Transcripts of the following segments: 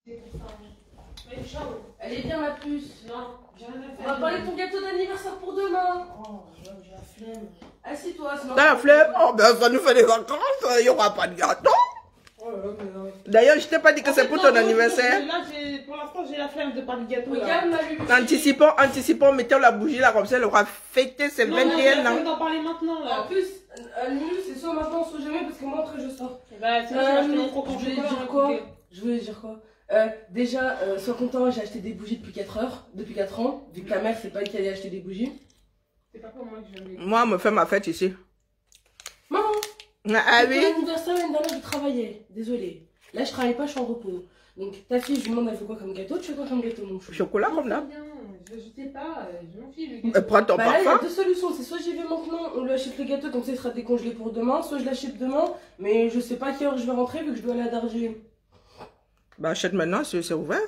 C'est pour ça. Mais ciao. Elle est bien, ma puce. Non, j'ai rien à On faire. va parler de ton gâteau d'anniversaire pour demain. Oh, j'ai la flemme. Assis-toi, sinon. T'as la flemme? Oh, ben ça nous fait des vacances, il n'y aura pas de gâteau. Oh là là, mais non. D'ailleurs, je t'ai pas dit que c'est pour ton anniversaire. Là, pour l'instant, j'ai la flemme de parler de gâteau. Regarde ma Lucie. Anticipons, mettons la bougie là, comme ça, elle aura fêté ses Non, j'ai 21 la ans. flemme d'en parler maintenant, là. En plus, Lulu, c'est soit maintenant, soit jamais, parce que moi, après, je sors. Bah, sinon, je vais acheter mon croquant Je voulais chocolat, dire quoi? écoutez. Je voulais dire quoi? Déjà, sois content, j'ai acheté des bougies depuis 4 heures, depuis 4 ans, vu que la mère, c'est pas elle qui allait acheter des bougies. C'est pas pour moi que j'aime les... Moi, on me fait ma fête ici. Maman, Ah pour oui? l'anniversaire, l'année dernière, je travaillais. Désolée. Là, je travaille pas, je suis en repos. Donc, ta fille, je lui demande, elle fait quoi comme gâteau? Tu fais quoi comme gâteau, mon chou? Chocolat comme là. Je sais pas, je m'en fiche, le gâteau. Prends ton Bah là, il y a parfum. deux solutions. C'est soit j'y vais maintenant, on lui achète le gâteau, comme ça il sera décongelé pour demain, soit je l'achète demain, mais je sais pas à quelle heure je vais rentrer vu que je dois aller à Darjeeling. Bah, achète maintenant, c'est ouvert.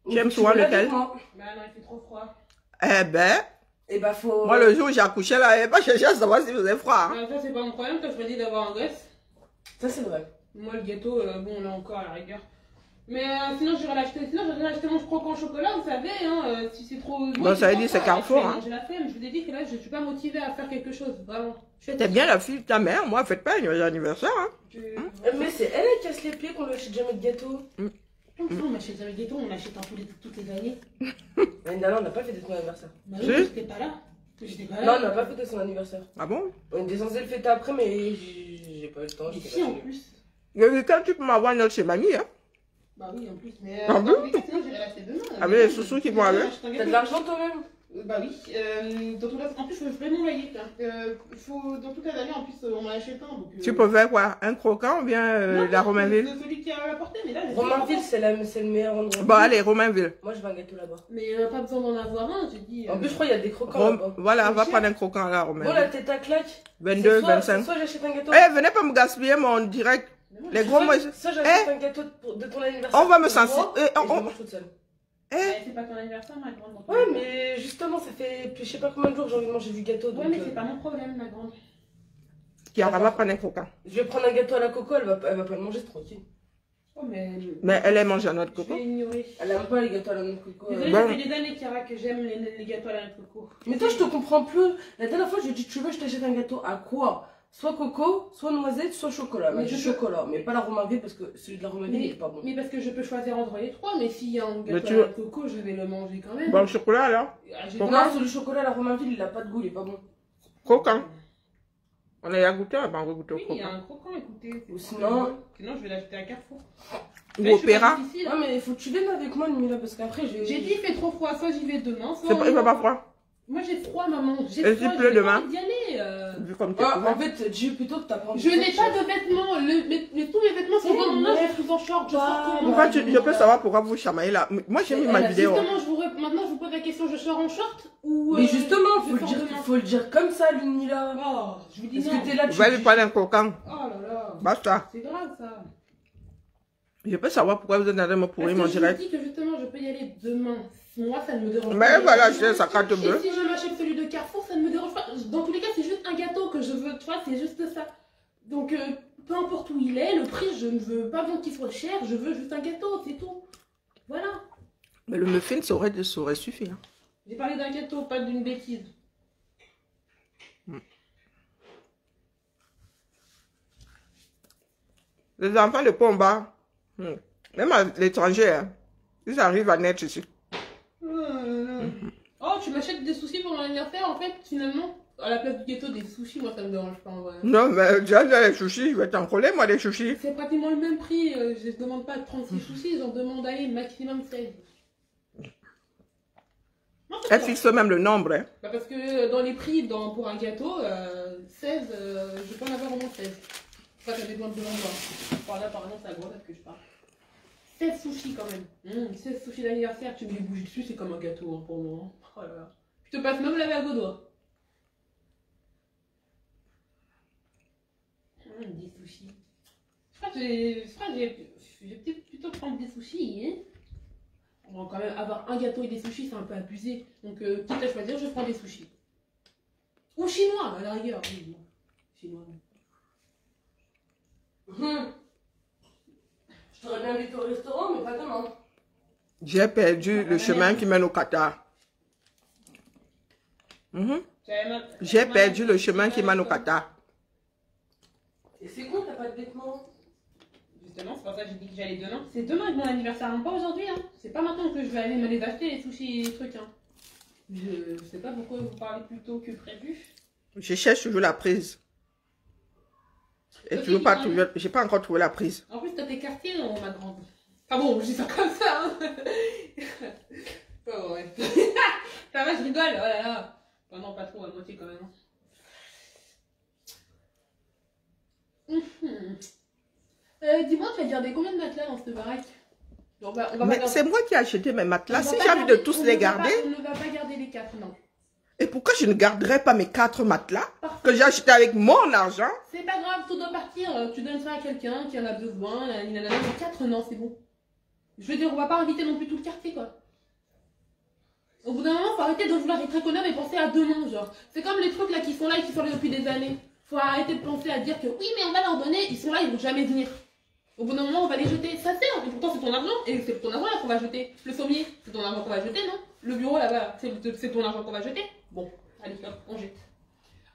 Donc, Tu aimes tu souvent veux là lequel? avec moi? Bah non, il fait trop froid. Eh ben, Et bah faut. moi, le jour où j'ai accouché là, elle pas cherché à savoir si vous avez froid. Hein. Bah, ça, c'est pas mon problème, t'as choisi d'avoir un gosse. Ça c'est vrai. Moi, le gâteau, bon, là encore, à la rigueur. Mais sinon, j'irai l'acheter. Sinon, j'irai acheter mon croquant au chocolat, vous savez, hein, si c'est trop. Bon, ça veut dire c'est Carrefour, hein. J'ai la flemme, je vous ai dit que là, je suis pas motivée à faire quelque chose, vraiment. T'es bien la fille de ta mère, moi, faites pas l'anniversaire. Hein. Mais c'est elle qui casse les pieds qu'on lui achète jamais de gâteau. On m'achète jamais des gâteaux, on achète toutes les années. L'année dernière, on n'a pas fêté son anniversaire. Bah Si. oui, j'étais pas là. J'étais pas Non, là. on n'a pas fêté son anniversaire. Ah bon? On était censé le fêter après, mais j'ai pas eu le temps. Mais j'étais si, en fatiguée. plus. Le week-end, tu peux m'avoir une autre chez mamie. Hein. Bah oui, en plus. Mais Ah bon? dans tous les cas, sinon, j'irai l'acheter demain. Avec les sous-sous qui vont avec. T'as de l'argent toi-même? Bah oui, dans tout cas, en plus je paye mon loyer. Dans tout cas d'année, en plus on m'en achète un. Donc, Tu peux faire quoi? Un croquant ou bien non, la Romainville? C'est celui qui a la portée, mais là. Romainville, c'est le meilleur endroit. Bon, allez, Romainville. Moi, je veux un gâteau là-bas. Mais pas besoin d'en avoir un, j'ai dit. En plus, je crois qu'il y a des croquants là-bas. Voilà, va cher. prendre un croquant là, Bon, la Romainville. tête à claque. 22, Soit 25. j'achète un gâteau. Eh, venez pas me gaspiller mon direct. Les gros, moi, Soit j'achète un gâteau de ton anniversaire. on va me pour moi, sensibiliser. et je le mange toute seule. C'est pas ton anniversaire, ma grande. donc, Ouais, mais justement, ça fait je sais pas combien de jours que j'ai envie de manger du gâteau. Ouais, Donc, mais c'est pas mon problème, ma grande. Qui va prendre un croquant. je vais prendre un gâteau à la coco, elle va pas le manger, c'est tranquille. Oh, mais. Mais elle aime manger un autre Je coco. vais ignorer. Elle aime pas les gâteaux à la noix de coco. Désolée, Bon. ça fait des années, Chiara, que j'aime les gâteaux à la coco. Mais toi, je te comprends plus. La dernière fois, je lui ai dit, tu veux, je t'achète un gâteau à quoi? Soit coco, soit noisette, soit chocolat. Mais Mais du je- chocolat, mais pas la Romainville parce que celui de la Romainville, il est pas bon. Mais parce que je peux choisir entre les trois, mais s'il y a un Mais gâteau tu à veux- la coco, je vais le manger quand même. Bon, le chocolat alors? Ah, j'ai- Pourquoi? Non, celui du chocolat à la Romainville, il a pas de goût, il est pas bon. Croquant. On a goûté, on va goûter au Oui, il y a croquant. un croquant, écoutez. Ou sinon- Sinon, je vais l'acheter à Carrefour. Ou Là, je suis pas opéra. difficile, Ouais, hein. mais il faut que tu viennes avec moi, Mila, parce qu'après, J'ai dit, il fait trop froid, soit j'y vais demain, soit. Il fait pas froid. Moi, j'ai froid, maman. J'ai Et froid, s'il pleut j'ai pas demain envie d'y aller. Vu comme t'es Ah, couvert. en fait, dis plutôt que t'as pas envie Je de n'ai sortir. pas de vêtements. Tous mes vêtements sont dans mon âge, je suis en short, je sors comment? Pourquoi je peux savoir pourquoi vous chamaillez là? Moi j'ai mis ma vidéo. Justement, maintenant, je vous pose la question, je sors en short ou. Mais justement, je sors demain. faut le dire comme ça, Lunila. Oh, je vous dis Parce non. que t'es là, Vous allez prendre un croquant. Oh là là. Basta. C'est grave ça. Je peux savoir pourquoi vous êtes en train de me pourrir mon Parce que je direct. vous dis que justement, je peux y aller demain. Moi, ça ne me dérange pas. Mais voilà, j'ai sa carte Et bleue. si je m'achète celui de Carrefour, ça ne me dérange pas. Dans tous les cas, c'est juste un gâteau que je veux. Tu vois, c'est juste ça. Donc, peu importe où il est, le prix, je ne veux pas bon qu'il soit cher. Je veux juste un gâteau, c'est tout. Voilà. Mais le muffin, ça aurait suffi. Hein. J'ai parlé d'un gâteau, pas d'une bêtise. Les enfants de Pomba, même à l'étranger, hein, ils arrivent à naître ici. Oh, tu m'achètes des sushis pour mon anniversaire, en fait, finalement. À la place du gâteau, des sushis, moi, ça me dérange pas en vrai. Non, mais déjà, les sushis, je vais t'encoller, moi, les sushis. C'est pratiquement le même prix. Je ne demande pas 36 sushis, j'en demande à maximum 16. Non, c'est Elle pas. fixe même le nombre. Hein. Bah parce que dans les prix pour un gâteau, 16, je peux en avoir au moins 16. Enfin, ça dépend de l'endroit. Par là, par exemple, c'est à Grenoble que je parle. 16 sushis quand même. 16 sushis d'anniversaire, tu mets des bougies dessus, c'est comme un gâteau hein, pour moi. Oh là là. Je te passe même la bague au doigt. 10 sushis. Je crois que je vais peut-être plutôt prendre des sushis. Hein. On va quand même avoir un gâteau et des sushis, c'est un peu abusé. Donc, quitte à choisir, je prends des sushis. Ou chinois, à la rigueur. Oui, bon. Chinois. Je t'aurais bien invité au restaurant, mais pas demain. J'ai perdu le chemin qui mène au Qatar. J'ai perdu le chemin qui mène au Qatar. Et c'est con, t'as pas de vêtements. Justement, c'est pour ça que j'ai dit que j'allais demain. C'est demain mon anniversaire, hein, pas aujourd'hui. Hein. C'est pas maintenant que je vais aller me les acheter, les sushis et les trucs. Hein. Je sais pas pourquoi vous parlez plus tôt que prévu. Je cherche toujours la prise. Et toujours pas trouvé, j'ai pas encore trouvé la prise. En plus, t'as tes quartiers, ma grande. Ah bon, je dis ça comme ça. Hein. Oh, ouais. Ça va, je rigole. Oh là là. Enfin, non, pas trop, à moitié quand même. Dis-moi, tu vas garder combien de matelas dans cette baraque? Mais c'est moi qui ai acheté mes matelas. Si j'ai envie de tous les garder. On ne va pas garder les 4, non. Et pourquoi je ne garderais pas mes 4 matelas que j'ai achetés avec mon argent? C'est pas grave, tout doit partir. Tu donnes ça à quelqu'un qui en a besoin. Les 4, non, c'est bon. Je veux dire, on va pas inviter non plus tout le quartier, quoi. Au bout d'un moment, faut arrêter de vouloir être économe et penser à demain, genre. C'est comme les trucs là qui sont là et qui sont là depuis des années. Faut arrêter de penser à dire que oui, mais on va leur donner, ils sont là, ils vont jamais venir. Au bout d'un moment, on va les jeter. Ça sert, et pourtant c'est ton argent, et c'est ton argent là qu'on va jeter. Le sommier, c'est ton argent qu'on va jeter, non? Le bureau là-bas, c'est ton argent qu'on va jeter. Bon, allez, hop, on jette.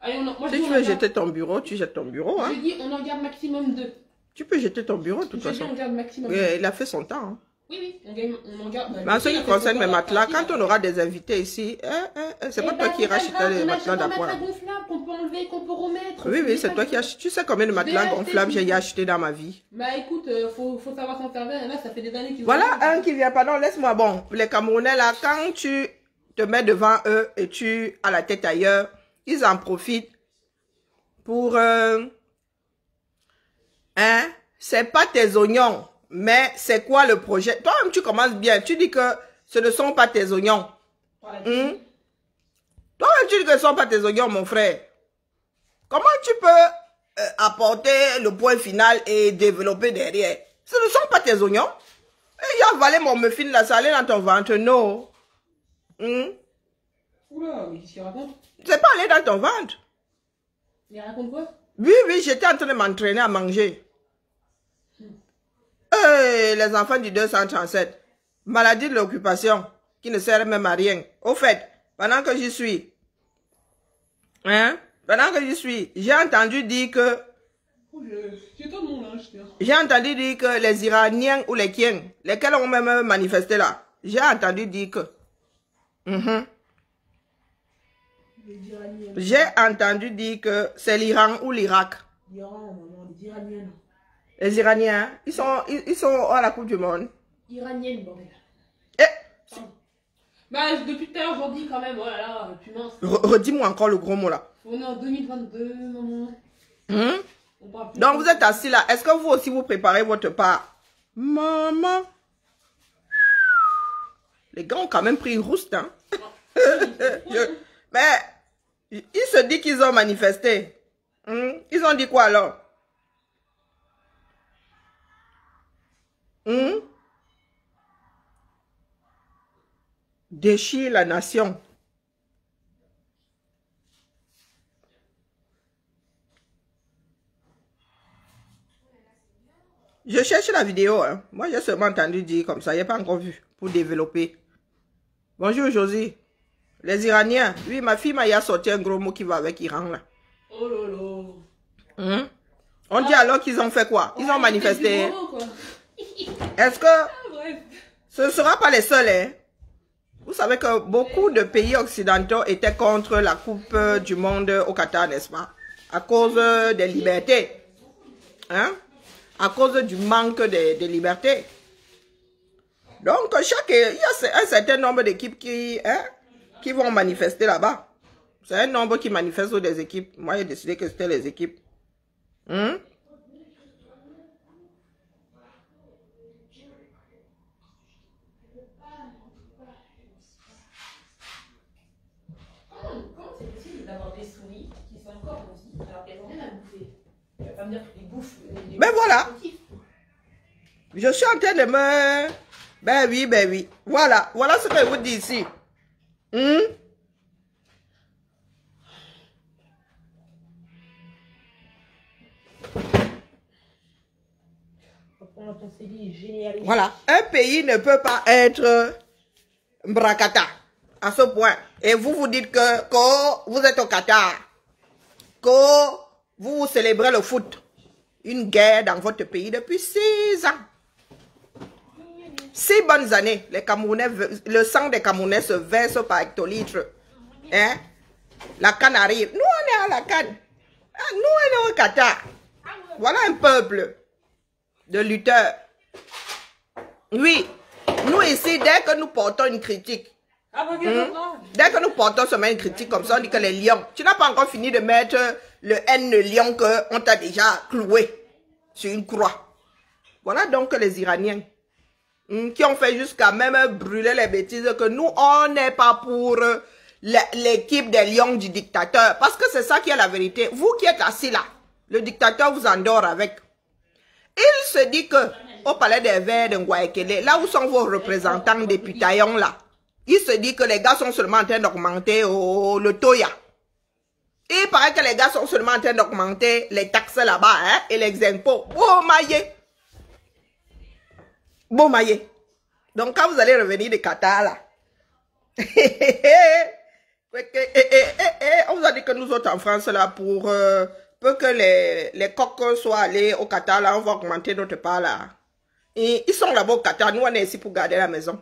Allez, moi, si tu veux jeter ton bureau, tu jettes ton bureau. Hein. J'ai dit, on en garde maximum 2. Tu peux jeter ton bureau de toute façon. On garde maximum 2. Il a fait son temps. Hein. Oui, on en garde. Mais en ce qui concerne mes matelas, quand on aura des invités ici, c'est pas toi qui rachèteras les matelas d'appoint. On achète un matelas gonflable qu'on peut enlever, qu'on peut remettre. Oui, c'est toi qui achètes. Tu sais combien de matelas gonflables j'ai acheté dans ma vie? Bah écoute, faut savoir s'en servir. Là, ça fait des années qu'ils ont... Voilà un qui vient, pardon, laisse-moi. Bon, les Camerounais là, quand tu te mets devant eux et tu as la tête ailleurs, ils en profitent pour... c'est pas tes oignons. Mais c'est quoi le projet? Toi-même, tu commences bien. Tu dis que ce ne sont pas tes oignons. Toi-même, tu dis que ce ne sont pas tes oignons, mon frère. Comment tu peux apporter le point final et développer derrière? Ce ne sont pas tes oignons. Et il a avalé mon muffin là, ça allait dans ton ventre. Non. Oula, mais qu'est-ce qu'il raconte? C'est pas allé dans ton ventre. Il raconte quoi? Oui, j'étais en train de m'entraîner à manger. Les enfants du 237, maladie de l'occupation, qui ne sert même à rien. Au fait, pendant que j'y suis, j'ai entendu dire que, j'ai entendu dire que les Iraniens ou les Kiens, lesquels ont même manifesté là, j'ai entendu dire que, j'ai entendu dire que c'est l'Iran ou l'Irak. L'Iran, maman, les Iraniennes. Les Iraniens, ils sont à la Coupe du Monde. Iranienne, bordel. Eh. Bah, depuis tout à l'heure, j'en dis quand même, oh là là, tu mince. Redis-moi encore le gros mot là. On est en 2022, maman. Donc vous êtes assis là. Est-ce que vous aussi vous préparez votre part? Maman. Les gars ont quand même pris une rouste, hein. Mais, ils se disent qu'ils ont manifesté. Ils ont dit quoi alors? Déchire la nation. Je cherche la vidéo. Hein. Moi, j'ai seulement entendu dire comme ça. Je n'ai pas encore vu pour développer. Bonjour, Josie. Les Iraniens. Oui, ma fille m'a sorti un gros mot qui va avec Iran. Là. Oh là là. On dit alors qu'ils ont fait quoi? Ils ont manifesté. Est-ce que ce ne sera pas les seuls? Hein? Vous savez que beaucoup de pays occidentaux étaient contre la Coupe du Monde au Qatar, n'est-ce pas? À cause des libertés. Hein? À cause du manque de liberté. Donc, il y a un certain nombre d'équipes qui vont manifester là-bas. C'est un nombre qui manifeste sur des équipes. Moi, j'ai décidé que c'était les équipes. Comment c'est possible d'avoir des souris qui sont encore en vie alors qu'elles n'ont rien à bouffer? Tu vas pas me dire qu'ils bouffent. Mais voilà. Je suis en train de me... Ben oui. Voilà ce que je vous dis ici. Voilà. Un pays ne peut pas être Mbrakata à ce point. Et vous vous dites que vous êtes au Qatar, que vous célébrez le foot. Une guerre dans votre pays depuis 6 ans. 6 bonnes années. Les Camerounais, le sang des Camerounais se verse par hectolitre. Hein? La canne arrive. Nous, on est à la canne. Nous, on est au Qatar. Voilà un peuple de lutteurs. Oui. Nous ici, dès que nous portons une critique, dès que nous portons seulement une critique comme ça, on dit que les lions, tu n'as pas encore fini de mettre le N de lion qu'on t'a déjà cloué sur une croix. Voilà donc les Iraniens qui ont fait jusqu'à même brûler les bêtises que nous, on n'est pas pour l'équipe des lions du dictateur. Parce que c'est ça qui est la vérité. Vous qui êtes assis là, le dictateur vous endort avec. Il se dit que au palais des Verts de Ngouaekele, là où sont vos représentants députés là, il se dit que les gars sont seulement en train d'augmenter le Toya. Il paraît que les gars sont seulement en train d'augmenter les taxes là-bas hein, et les impôts. Bon maillé. Donc quand vous allez revenir de Qatar là, on vous a dit que nous autres en France là, pour peu que les coqs soient allés au Qatar là, on va augmenter notre part là. Et ils sont là-bas au Qatar, nous on est ici pour garder la maison.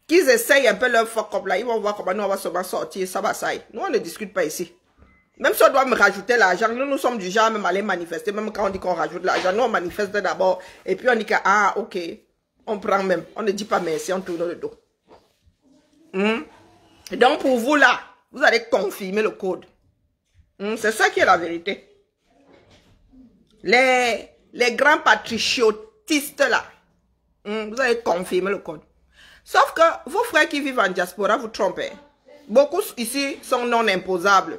Qu'ils essayent un peu leur fuck up là, ils vont voir comment nous on va seulement sortir, ça va ça. Nous on ne discute pas ici. Même si on doit me rajouter l'argent, nous sommes du genre même aller manifester, même quand on dit qu'on rajoute l'argent, nous on manifeste d'abord, et puis on dit que, ah ok, on prend même, on ne dit pas merci, on tourne le dos. Et donc pour vous là, vous allez confirmer le code. C'est ça qui est la vérité. Les grands patriotistes là, vous allez confirmer le code. Sauf que vos frères qui vivent en diaspora, vous trompez. Beaucoup ici sont non imposables.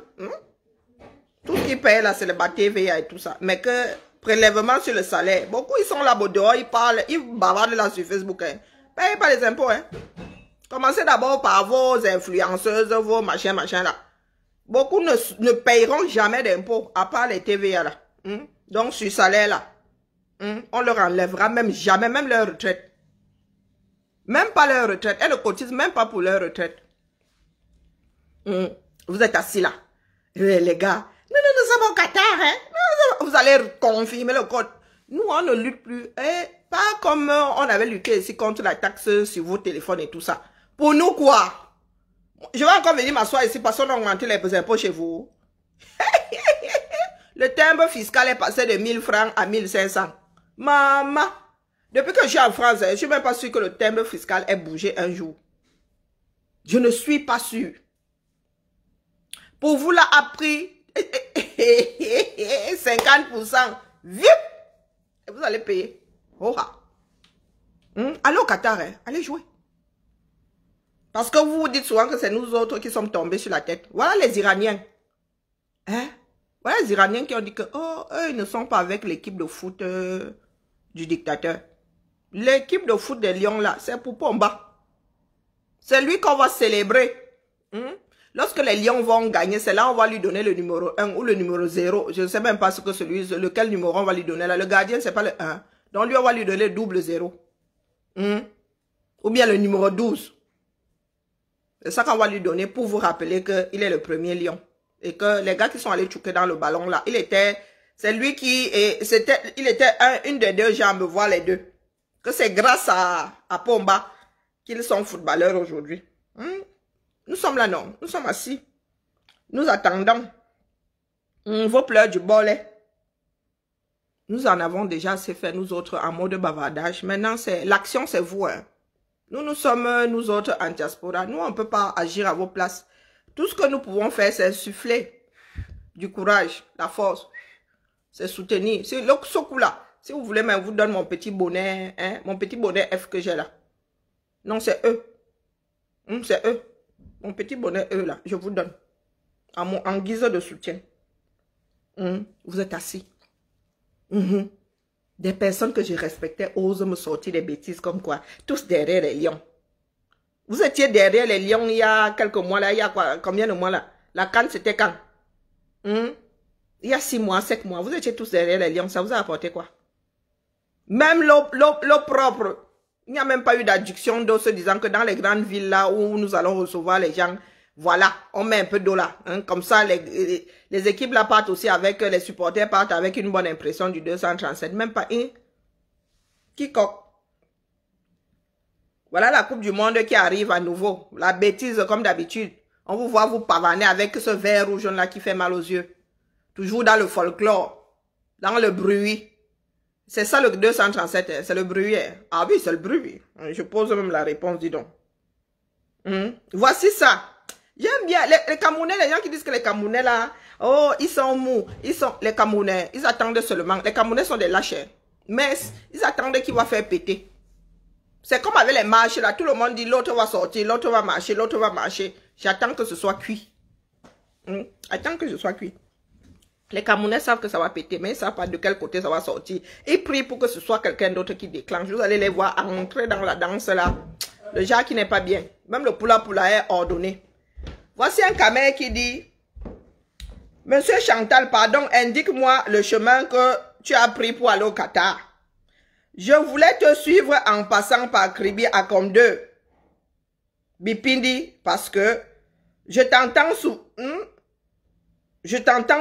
Tout ce qu'ils payent là, c'est le TVA et tout ça. Mais que prélèvement sur le salaire, beaucoup ils sont là-bas dehors, ils parlent, ils bavardent là sur Facebook. Hein. Payez pas les impôts. Hein. Commencez d'abord par vos influenceuses, vos machins là. Beaucoup ne payeront jamais d'impôts, à part les TVA là. Donc sur salaire là, on leur enlèvera même jamais, même leur retraite. Même pas leur retraite. Elles ne cotisent même pas pour leur retraite. Vous êtes assis là. Les gars, nous sommes au Qatar. Hein? Vous allez confirmer le code. Nous, on ne lutte plus. Pas comme on avait lutté ici contre la taxe sur vos téléphones et tout ça. Pour nous, quoi? Je vais encore venir m'asseoir ici parce qu'on a augmenté les impôts chez vous. Le timbre fiscal est passé de 1000 francs à 1500. Maman! Depuis que je suis en France, je ne suis même pas sûr que le timbre fiscal ait bougé un jour. Je ne suis pas sûr. Pour vous, là, a pris 50%. Vite! Et vous allez payer. Oh, allez au Qatar, hein? Allez jouer. Parce que vous vous dites souvent que c'est nous autres qui sommes tombés sur la tête. Voilà les Iraniens. Hein? Voilà les Iraniens qui ont dit que, oh, eux, ils ne sont pas avec l'équipe de foot du dictateur. L'équipe de foot des Lions, là, c'est pour Pomba. C'est lui qu'on va célébrer. Lorsque les Lions vont gagner, c'est là qu'on va lui donner le numéro 1 ou le numéro 0. Je ne sais même pas ce que lequel numéro on va lui donner là. Le gardien, c'est pas le 1. Donc lui, on va lui donner le double 0. Ou bien le numéro 12. C'est ça qu'on va lui donner pour vous rappeler qu'il est le premier lion. Et que les gars qui sont allés chouquer dans le ballon là, c'est lui qui, il était une des deux jambes, voir les deux. Que c'est grâce à Pomba qu'ils sont footballeurs aujourd'hui. Nous sommes là, non. Nous sommes assis. Nous attendons. Vos pleurs du bolet. Nous en avons déjà assez fait, nous autres, en mode bavardage. Maintenant, l'action, c'est vous. Hein. Nous sommes, nous autres, en diaspora. Nous, on ne peut pas agir à vos places. Tout ce que nous pouvons faire, c'est insuffler du courage, la force. C'est soutenir. C'est ce coup-là. Si vous voulez, je vous donne mon petit bonnet, hein, mon petit bonnet F que j'ai là. Non, c'est eux. C'est eux. Mon petit bonnet eux là, je vous donne. En guise de soutien. Vous êtes assis. Des personnes que je respectais osent me sortir des bêtises comme quoi. Tous derrière les lions. Vous étiez derrière les lions il y a quelques mois là. Il y a quoi, combien de mois là? La canne c'était quand? Il y a 6 mois, 7 mois. Vous étiez tous derrière les lions. Ça vous a apporté quoi? Même l'eau propre. Il n'y a même pas eu d'adduction d'eau se disant que dans les grandes villes là où nous allons recevoir les gens, voilà, on met un peu d'eau là. Hein, comme ça, les équipes là partent aussi avec, les supporters partent avec une bonne impression du 237. Même pas un. Quiconque. Voilà la Coupe du Monde qui arrive à nouveau. La bêtise comme d'habitude. On vous voit vous pavaner avec ce vert rouge là qui fait mal aux yeux. Toujours dans le folklore. Dans le bruit. C'est ça le 237, c'est le bruit. Ah oui, c'est le bruit. Je pose même la réponse, dis donc. Voici ça. J'aime bien les Camerounais, les gens qui disent que les Camerounais là, oh, ils sont mous. Les Camerounais, ils attendent seulement. Les Camerounais sont des lâches. Mais ils attendent qu'il va faire péter. C'est comme avec les marches là, tout le monde dit l'autre va sortir, l'autre va marcher, l'autre va marcher. J'attends que ce soit cuit. Attends que ce soit cuit. Les Camerounais savent que ça va péter, mais ils ne savent pas de quel côté ça va sortir. Ils prient pour que ce soit quelqu'un d'autre qui déclenche. Vous allez les voir entrer dans la danse là. Le genre qui n'est pas bien. Même le poula est ordonné. Voici un Camer qui dit: Monsieur Chantal, pardon, indique-moi le chemin que tu as pris pour aller au Qatar. Je voulais te suivre en passant par Kribi à Comme 2. Bipindi, parce que je t'entends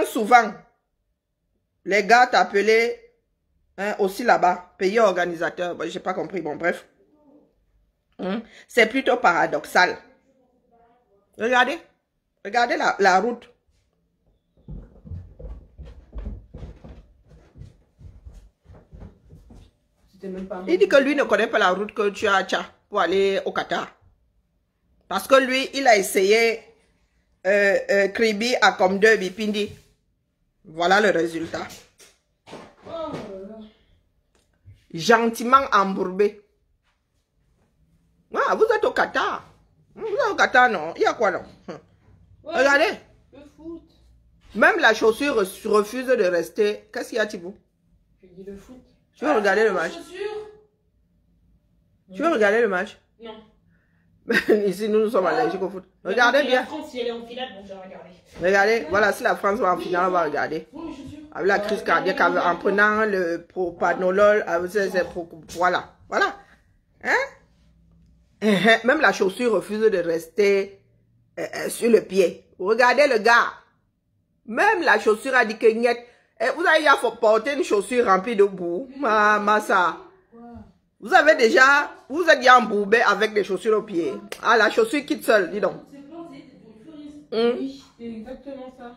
souvent. Les gars t'appelaient aussi là-bas. Pays organisateur. Bon, j'ai pas compris. Bon, bref. C'est plutôt paradoxal. Regardez. Regardez la route. Même pas Il dit que lui ne connaît pas la route que tu as pour aller au Qatar. Parce que lui, il a essayé Kribi à Comme 2 Bipindi. Voilà le résultat. Oh. Gentiment embourbé. Ah, vous êtes au Qatar. Vous êtes au Qatar, non? Il y a quoi, non? Ouais, regardez. Le foot. Même la chaussure refuse de rester. Qu'est-ce qu'il y a, Thibaut? Je dis le foot. Tu veux regarder le match? Tu veux regarder le match? Non. Ici, nous sommes allergiques au foot. Regardez bien. La France, si elle est en finale, bon, je vais regarder. Regardez, voilà, si la France va en finale, on va regarder. Avec la crise cardiaque, en prenant le propanolol, voilà, voilà. Hein? Même la chaussure refuse de rester sur le pied. Regardez le gars. Même la chaussure a dit que niet. Vous avez déjà porté une chaussure remplie de boue, massa. Vous êtes déjà embourbé avec des chaussures aux pieds. Ah, la chaussure quitte seule, dis donc. Oui, c'est exactement ça.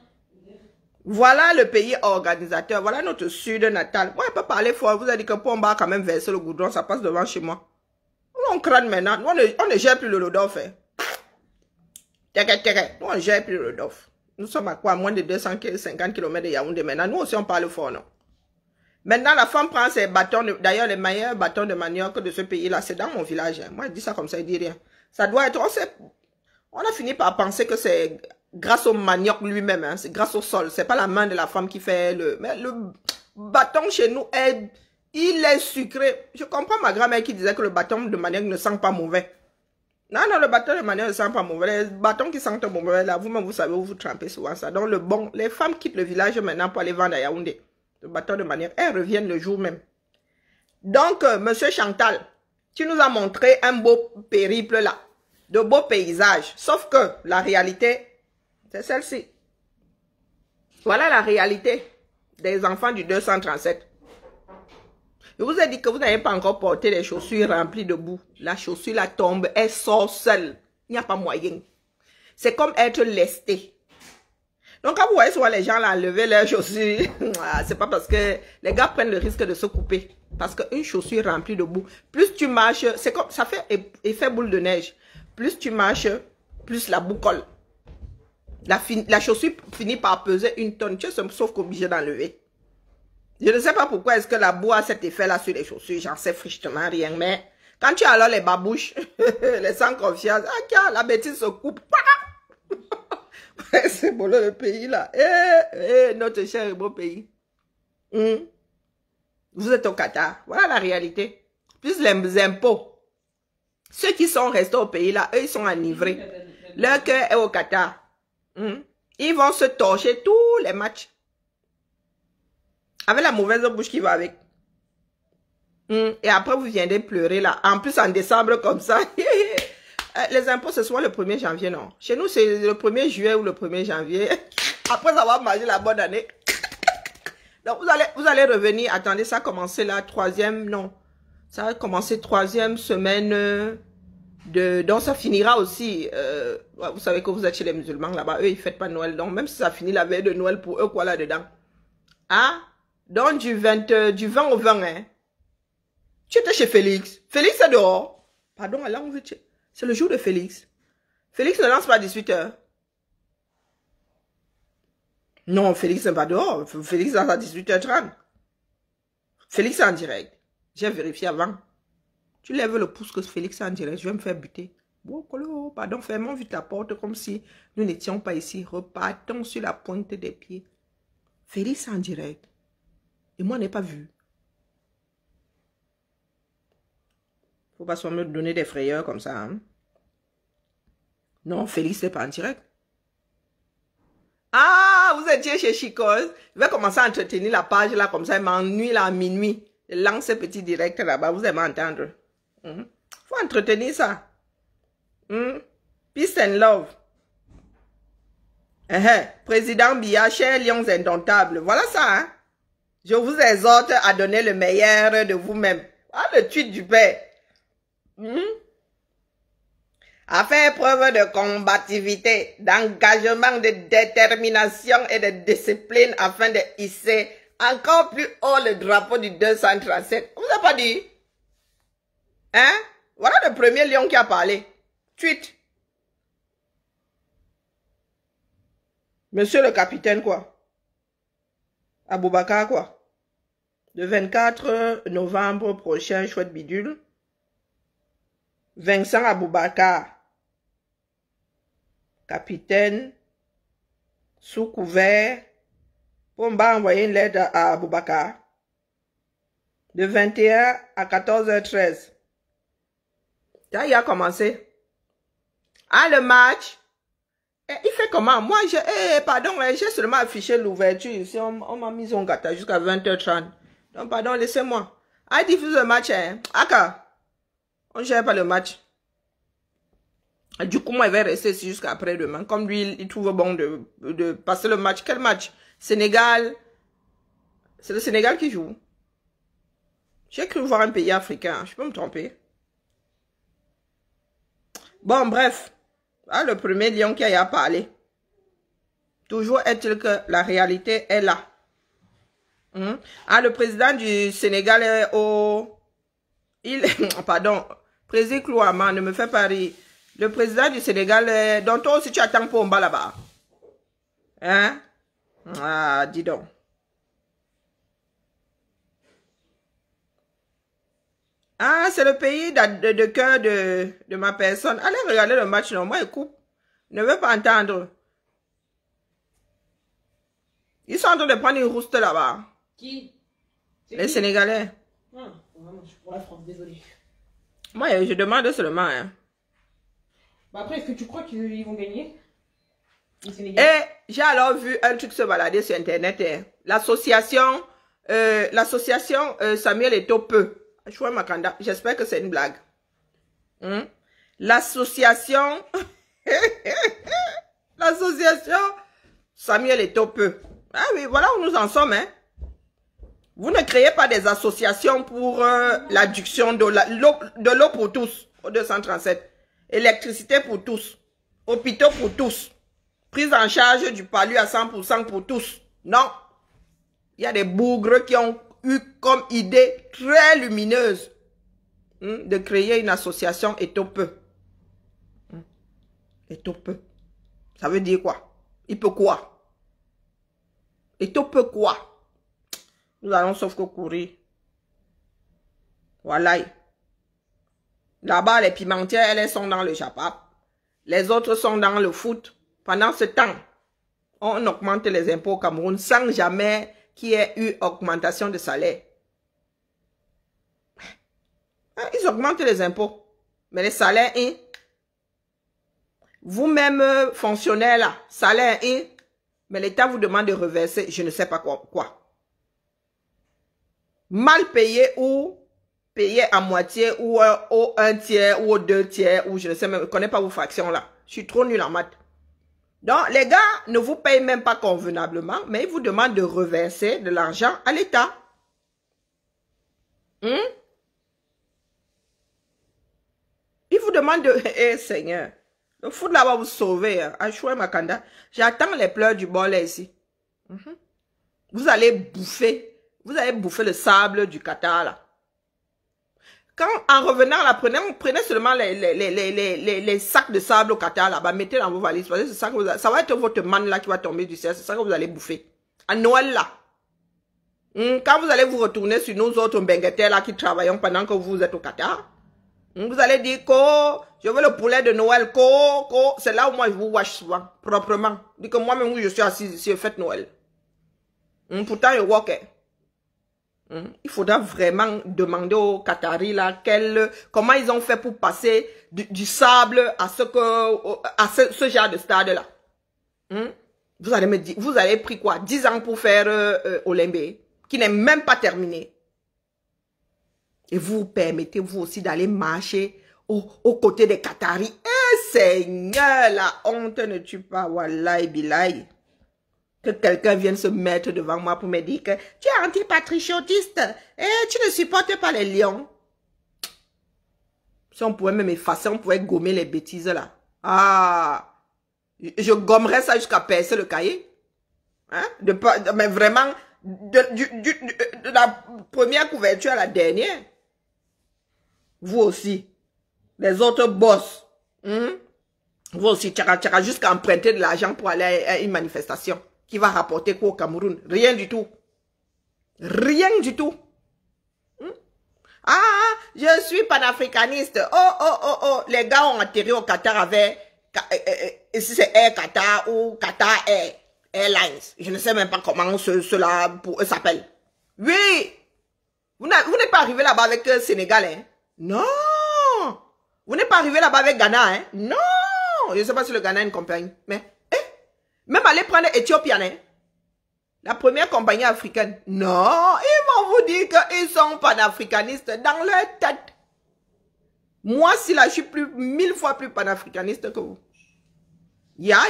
Voilà le pays organisateur. Voilà notre sud natal. Moi, je peux parler fort. Vous avez dit que pour on va quand même verser le goudron, ça passe devant chez moi. On crâne maintenant. Nous, on ne gère plus le Lodolf. Nous, on ne gère plus le Lodolf. Nous sommes à quoi? Moins de 250 km de Yaoundé maintenant. Nous aussi, on parle fort, non? Maintenant, la femme prend ses bâtons. D'ailleurs, les meilleurs bâtons de manioc de ce pays-là, c'est dans mon village. Moi, je dis ça comme ça, je dis rien. Ça doit être... On a fini par penser que c'est grâce au manioc lui-même. Hein, c'est grâce au sol. C'est pas la main de la femme qui fait le... Mais le bâton chez nous, il est sucré. Je comprends ma grand-mère qui disait que le bâton de manioc ne sent pas mauvais. Non, non, le bâton de manioc ne sent pas mauvais. Les bâtons qui sentent mauvais, là, vous-même, vous savez où vous trempez souvent ça. Donc, le bon... Les femmes quittent le village maintenant pour aller vendre à Yaoundé. Le bâton de manioc, elles reviennent le jour même. Donc, monsieur Chantal, tu nous as montré un beau périple là, de beaux paysages. Sauf que la réalité, c'est celle-ci. Voilà la réalité des enfants du 237. Je vous ai dit que vous n'avez pas encore porté les chaussures remplies de boue. La chaussure, la tombe, elle sort seule. Il n'y a pas moyen. C'est comme être lesté. Donc, quand vous voyez souvent les gens là lever leurs chaussures, c'est pas parce que les gars prennent le risque de se couper. Parce qu'une chaussure remplie de boue, plus tu marches, c'est comme ça fait effet boule de neige. Plus tu marches, plus la boue colle. La chaussure finit par peser 1 tonne. Tu es sauf qu'obligé d'enlever. Je ne sais pas pourquoi est-ce que la boue a cet effet-là sur les chaussures. J'en sais frichtement rien. Mais quand tu as alors les babouches, les sans confiance, la bêtise se coupe. C'est beau le pays là. Notre cher et beau pays. Vous êtes au Qatar. Voilà la réalité. Plus les impôts. Ceux qui sont restés au pays là, eux, ils sont enivrés. Leur cœur est au Qatar. Ils vont se torcher tous les matchs. Avec la mauvaise bouche qui va avec. Et après, vous viendrez pleurer là. En plus, en décembre comme ça. Les impôts, ce soit le 1er janvier, non. Chez nous, c'est le 1er juillet ou le 1er janvier. Après avoir mangé la bonne année. Donc, vous allez revenir. Attendez, ça a commencé la 3e, non. Ça a commencé 3e semaine donc, ça finira aussi. Vous savez que vous êtes chez les musulmans là-bas. Eux, ils ne fêtent pas Noël. Donc, même si ça finit la veille de Noël pour eux, quoi, là-dedans. Ah, donc, du 20 au 20, hein. Tu étais chez Félix. Félix est dehors. Pardon, là, on veut... C'est le jour de Félix. Félix ne lance pas à 18 h. Non, Félix n'est pas dehors. Félix lance à 18 h 30. Félix est en direct. J'ai vérifié avant. Tu lèves le pouce que Félix est en direct. Je vais me faire buter. Oh, pardon, fermons vite la porte comme si nous n'étions pas ici. Repartons sur la pointe des pieds. Félix est en direct. Et moi, je n'ai pas vu. Faut pas soit me donner des frayeurs comme ça. Hein? Non, Félix n'est pas en direct. Ah, vous étiez chez Chicose. Je vais commencer à entretenir la page là comme ça. Il m'ennuie là à minuit. Je lance ce petit direct là-bas. Vous allez m'entendre. Faut entretenir ça. Peace and love. Président Biya, chers lions indomptables. Voilà ça. Hein? Je vous exhorte à donner le meilleur de vous-même. Ah, le tweet du père. À faire preuve de combativité, d'engagement, de détermination et de discipline afin de hisser encore plus haut le drapeau du 237. On vous a pas dit? Hein? Voilà le premier lion qui a parlé. Tweet. Monsieur le capitaine quoi? Aboubakar quoi? Le 24 novembre prochain, chouette bidule. Vincent Aboubakar, capitaine, sous couvert, on va envoyer une lettre à Aboubakar. De 21 à 14h13. Ça y a commencé. Ah, le match. Il fait comment? Moi, pardon, j'ai seulement affiché l'ouverture ici. On m'a mis en gâteau jusqu'à 20h30. Donc, pardon, laissez-moi. Ah, diffuse le match, hein. Aka. On ne gère pas le match. Du coup, moi, il va rester ici jusqu'à après-demain. Comme lui, il trouve bon de passer le match. Quel match? Sénégal. C'est le Sénégal qui joue. J'ai cru voir un pays africain. Je peux me tromper. Bon, bref. Ah, le premier lion qui a parlé. Toujours est-il que la réalité est là. Ah, le président du Sénégal est au... Pardon. Président Klouama, ne me fais pas rire. Le président du Sénégal est... Donc toi aussi tu attends pour en bas là-bas. Hein? Ah, dis donc. Ah, c'est le pays de cœur de ma personne. Allez regarder le match, non. Moi, écoute. Ne veux pas entendre. Ils sont en train de prendre une rouste là-bas. Qui? Les Sénégalais. Ah, vraiment, je suis pour la France, désolé. Moi, je demande seulement. Hein. Bah après, est-ce que tu crois qu'ils vont gagner? Les Sénégalais? Et j'ai alors vu un truc se balader sur Internet. Hein. L'association Samuel Eto'o. J'espère que c'est une blague. L'association Samuel Eto'o. Ah oui, voilà où nous en sommes. Hein. Vous ne créez pas des associations pour l'adduction de l'eau pour tous au 237. Électricité pour tous. Hôpitaux pour tous. Prise en charge du palu à 100% pour tous. Non. Il y a des bougres qui ont eu comme idée très lumineuse de créer une association Eto'o. Eto'o. Ça veut dire quoi? Il peut quoi? Eto'o quoi? Nous allons sauf que courir. Voilà. Là-bas, les pimentières, elles sont dans le Japap. Les autres sont dans le foot. Pendant ce temps, on augmente les impôts au Cameroun sans jamais qu'il y ait eu augmentation de salaire. Ils augmentent les impôts. Mais les salaires, vous-même, fonctionnaires là, salaire, mais l'État vous demande de reverser, je ne sais pas quoi. Mal payé ou payer à moitié ou au 1/3 ou au 2/3 ou je ne sais même, je ne connais pas vos fractions là. Je suis trop nul en maths. Donc, les gars ne vous payent même pas convenablement, mais ils vous demandent de reverser de l'argent à l'État. Ils vous demandent de... Eh, Seigneur, le fou de là-bas vous sauver. Hein. Achoué Makanda. J'attends les pleurs du bol là ici. Vous allez bouffer le sable du Qatar là. Quand, en revenant là, prenez seulement les sacs de sable au Qatar là-bas, mettez dans vos valises. Parce que ça, ça va être votre manne là qui va tomber du ciel. C'est ça que vous allez bouffer. À Noël là. Quand vous allez vous retourner sur nous autres benguetés là qui travaillons pendant que vous êtes au Qatar, vous allez dire que je veux le poulet de Noël, c'est là où moi je vous wash souvent, proprement. Dit que moi-même où je suis assis ici, je fête Noël. Pourtant, je walk. Il faudra vraiment demander aux Qataris là, comment ils ont fait pour passer du sable à ce genre de stade là. Vous allez me dire, vous avez pris quoi? 10 ans pour faire Olembe, qui n'est même pas terminé. Et vous permettez vous aussi d'aller marcher aux côtés des Qataris. Eh Seigneur, la honte ne tue pas, wallahi billahi. Que quelqu'un vienne se mettre devant moi pour me dire que tu es antipatriontiste et tu ne supportes pas les lions. Si on pouvait même effacer, on pouvait gommer les bêtises là. Ah, je gommerais ça jusqu'à percer le cahier. Hein? Mais vraiment, de la première couverture à la dernière. Vous aussi. Les autres boss. Vous aussi, tchara, jusqu'à emprunter de l'argent pour aller à une manifestation. Qui va rapporter quoi au Cameroun? Rien du tout. Rien du tout. Ah, je suis panafricaniste. Oh. Les gars ont atterri au Qatar avec, si c'est Air Qatar ou Qatar Airlines. Je ne sais même pas comment cela s'appelle. Oui. Vous n'êtes pas arrivé là-bas avec Sénégal, hein? Non. Vous n'êtes pas arrivé là-bas avec Ghana, hein? Non. Je ne sais pas si le Ghana a une compagnie, mais... Même aller prendre Éthiopienne, hein? La première compagnie africaine. Non, ils vont vous dire qu'ils sont panafricanistes dans leur tête. Moi, si là, je suis 1000 fois plus panafricaniste que vous. Ya.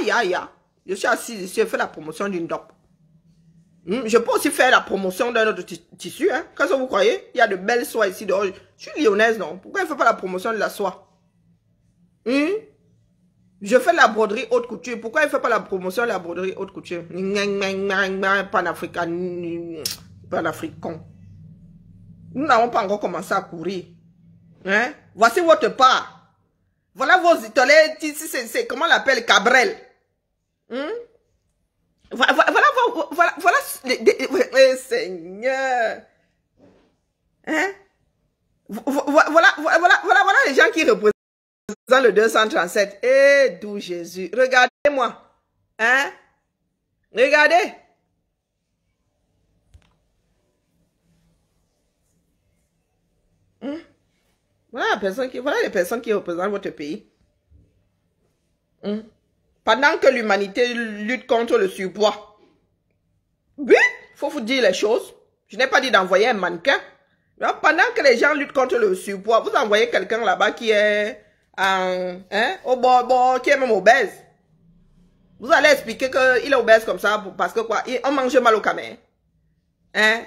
Je suis assise, je fais la promotion d'une dope. Je peux aussi faire la promotion d'un autre tissu, hein? Qu'est-ce que vous croyez? Il y a de belles soies ici dehors. Je suis lyonnaise, non? Pourquoi je ne fais pas la promotion de la soie? Je fais la broderie haute couture. Pourquoi il ne fait pas la promotion de la broderie haute couture? Panafricain. Nous n'avons pas encore commencé à courir. Hein? Voici votre part. Voilà vos italiens. C'est comment on l'appelle? Cabrel. Voilà. Seigneur. Hein? Voilà les gens qui représentent. Dans le 237, et d'où Jésus. Regardez-moi. Hein? Regardez. Voilà les personnes qui représentent votre pays. Pendant que l'humanité lutte contre le surpoids. Oui, il faut vous dire les choses. Je n'ai pas dit d'envoyer un mannequin. Donc, pendant que les gens luttent contre le surpoids, vous envoyez quelqu'un là-bas qui est... au bord, qui est même obèse. Vous allez expliquer qu'il est obèse comme ça parce que quoi, on mange mal au caméra. Hein?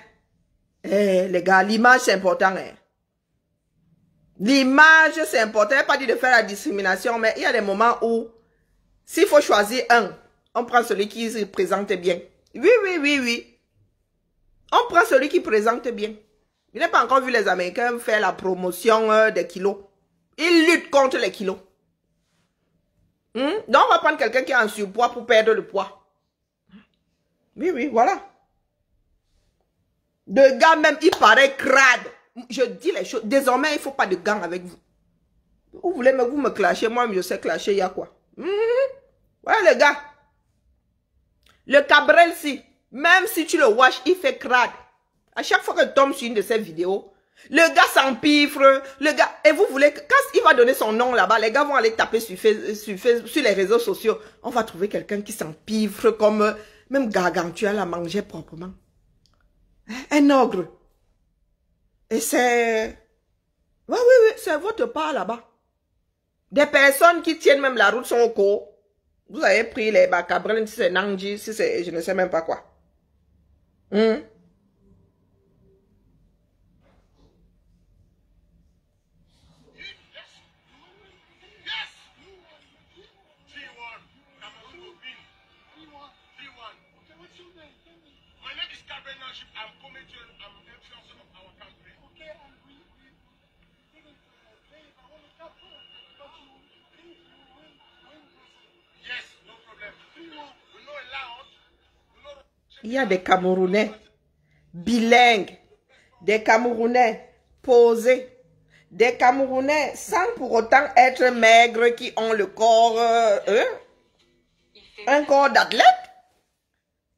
Les gars, l'image c'est important. Hein? L'image c'est important. Il n'y a pas dit de faire la discrimination, mais il y a des moments où, s'il faut choisir un, on prend celui qui se présente bien. Oui. On prend celui qui présente bien. Je n'ai pas encore vu les Américains faire la promotion des kilos. Ils luttent contre les kilos. Donc, on va prendre quelqu'un qui est en surpoids pour perdre le poids. Oui, voilà. Le gars même, il paraît crade. Je dis les choses. Désormais, il ne faut pas de gants avec vous. Vous voulez vous me clasher, moi je sais clasher, il y a quoi? Voilà le gars. Le Cabrel, si. Même si tu le wash, il fait crade. À chaque fois que je tombe sur une de ces vidéos, le gars s'empiffre, le gars, et vous voulez, quand il va donner son nom là-bas, les gars vont aller taper sur les réseaux sociaux. On va trouver quelqu'un qui s'empiffre comme, même Gargantua la mangeait proprement. Un ogre. Et c'est Oui, oui, oui, c'est votre part là-bas. Des personnes qui tiennent même la route sont au cours. Vous avez pris les bacabrels, si c'est Nangji, si c'est je ne sais même pas quoi. Hmm? Il y a des Camerounais bilingues, des Camerounais posés, des Camerounais sans pour autant être maigres qui ont le corps, un corps d'athlète.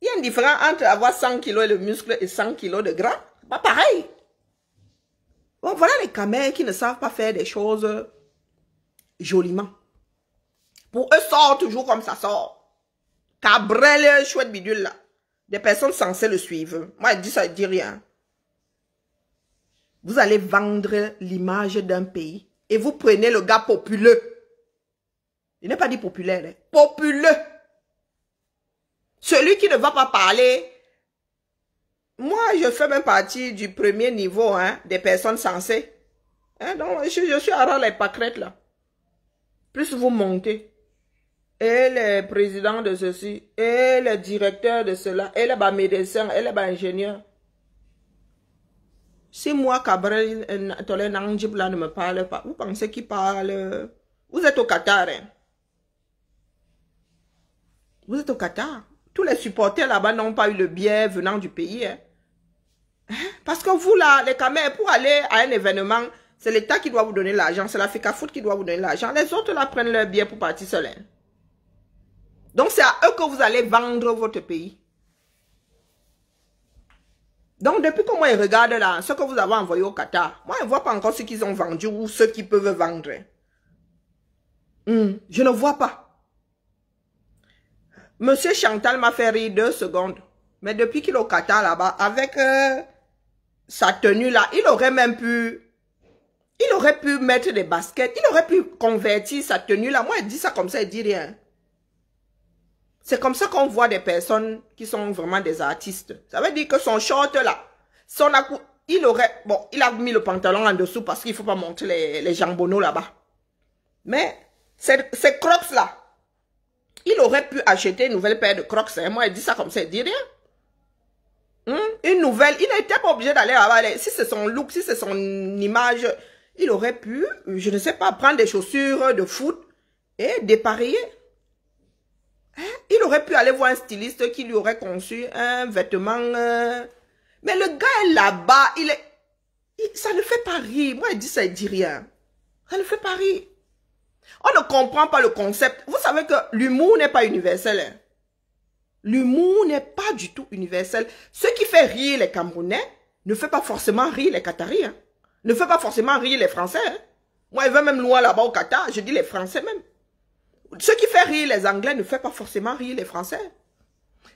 Il y a une différence entre avoir 100 kilos de muscle et 100 kilos de gras. Pas pareil. Bon, voilà les Camers qui ne savent pas faire des choses joliment. Pour eux, sort toujours comme ça sort. Cabrel, chouette bidule là. Des personnes censées le suivre. Moi, je dis ça, je dis rien. Vous allez vendre l'image d'un pays et vous prenez le gars populeux. Il n'est pas dit populaire, hein. Populeux. Celui qui ne va pas parler. Moi, je fais même partie du premier niveau, hein, des personnes censées. Hein, donc, je suis à les pâquerettes là. Plus vous montez. Et les présidents de ceci, et les directeurs de cela, et les médecins, et les ingénieurs. Si moi, Cabrel, Tolé Nanjib là ne me parle pas, vous pensez qu'il parle? Vous êtes au Qatar, hein? Vous êtes au Qatar. Tous les supporters là-bas n'ont pas eu le biais venant du pays, hein? Parce que vous là, les Camers, pour aller à un événement, c'est l'État qui doit vous donner l'argent, c'est la FECAFOOT qui doit vous donner l'argent. Les autres là prennent leur billet pour partir seuls, hein? Donc, c'est à eux que vous allez vendre votre pays. Donc, depuis que moi, je regarde là, ce que vous avez envoyé au Qatar, moi, je ne vois pas encore ce qu'ils ont vendu ou ce qu'ils peuvent vendre. Je ne vois pas. Monsieur Chantal m'a fait rire 2 secondes. Mais depuis qu'il est au Qatar là-bas, avec sa tenue là, il aurait même pu... Il aurait pu mettre des baskets. Il aurait pu convertir sa tenue là. Moi, il dit ça comme ça, il dit rien. C'est comme ça qu'on voit des personnes qui sont vraiment des artistes. Ça veut dire que son short là, il aurait, bon, il a mis le pantalon en dessous parce qu'il ne faut pas montrer les jambonneaux là-bas. Mais ces crocs là, il aurait pu acheter une nouvelle paire de crocs. Hein. Moi, il dit ça comme ça, il dit rien. Une nouvelle, il n'était pas obligé d'aller là-bas. Si c'est son look, si c'est son image, il aurait pu, je ne sais pas, prendre des chaussures de foot et dépareiller. Hein? Il aurait pu aller voir un styliste qui lui aurait conçu un vêtement. Mais le gars est là-bas, ça ne fait pas rire. Moi, il dit ça, il dit rien. Ça ne fait pas rire. On ne comprend pas le concept. Vous savez que l'humour n'est pas universel. Hein? L'humour n'est pas du tout universel. Ce qui fait rire les Camerounais ne fait pas forcément rire les Qataris. Hein? Ne fait pas forcément rire les Français. Hein? Moi, je vais même loin là-bas au Qatar, je dis les Français même. Ce qui fait rire les Anglais ne fait pas forcément rire les Français.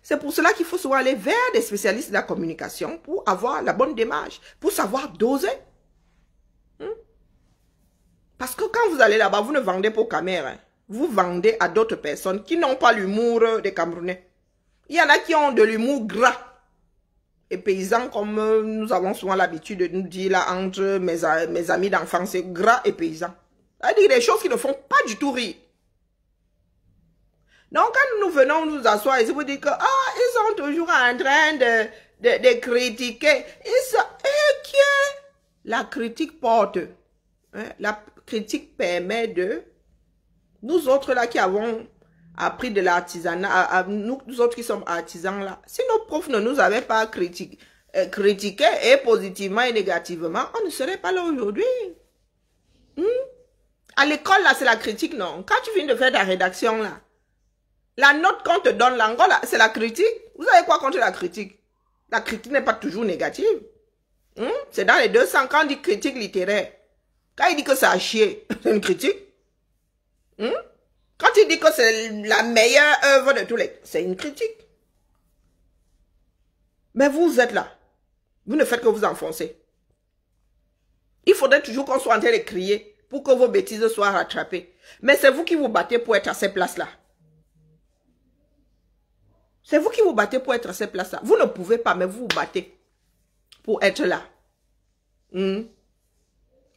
C'est pour cela qu'il faut souvent aller vers des spécialistes de la communication pour avoir la bonne démarche, pour savoir doser. Parce que quand vous allez là-bas, vous ne vendez pas aux Camers. Hein. Vous vendez à d'autres personnes qui n'ont pas l'humour des Camerounais. Il y en a qui ont de l'humour gras. Et paysans, comme nous avons souvent l'habitude de nous dire là entre mes amis d'enfance, c'est gras et paysans. C'est-à-dire des choses qui ne font pas du tout rire. Donc, quand nous venons nous asseoir, ils vous disent que ils sont toujours en train de critiquer. Et que la critique porte. Hein, la critique permet de... Nous autres là qui avons appris de l'artisanat, nous autres qui sommes artisans là, si nos profs ne nous avaient pas critiqué et positivement et négativement, on ne serait pas là aujourd'hui. À l'école là, c'est la critique, non? Quand tu viens de faire ta rédaction là, la note qu'on te donne là, c'est la critique. Vous avez quoi contre la critique? La critique n'est pas toujours négative. C'est dans les 200 quand on dit critique littéraire. Quand il dit que c'est à chier, c'est une critique. Quand il dit que c'est la meilleure œuvre de tous les... C'est une critique. Mais vous êtes là. Vous ne faites que vous enfoncer. Il faudrait toujours qu'on soit en train de crier pour que vos bêtises soient rattrapées. Mais c'est vous qui vous battez pour être à ces places-là. C'est vous qui vous battez pour être à ces places-là. Vous ne pouvez pas, mais vous vous battez pour être là.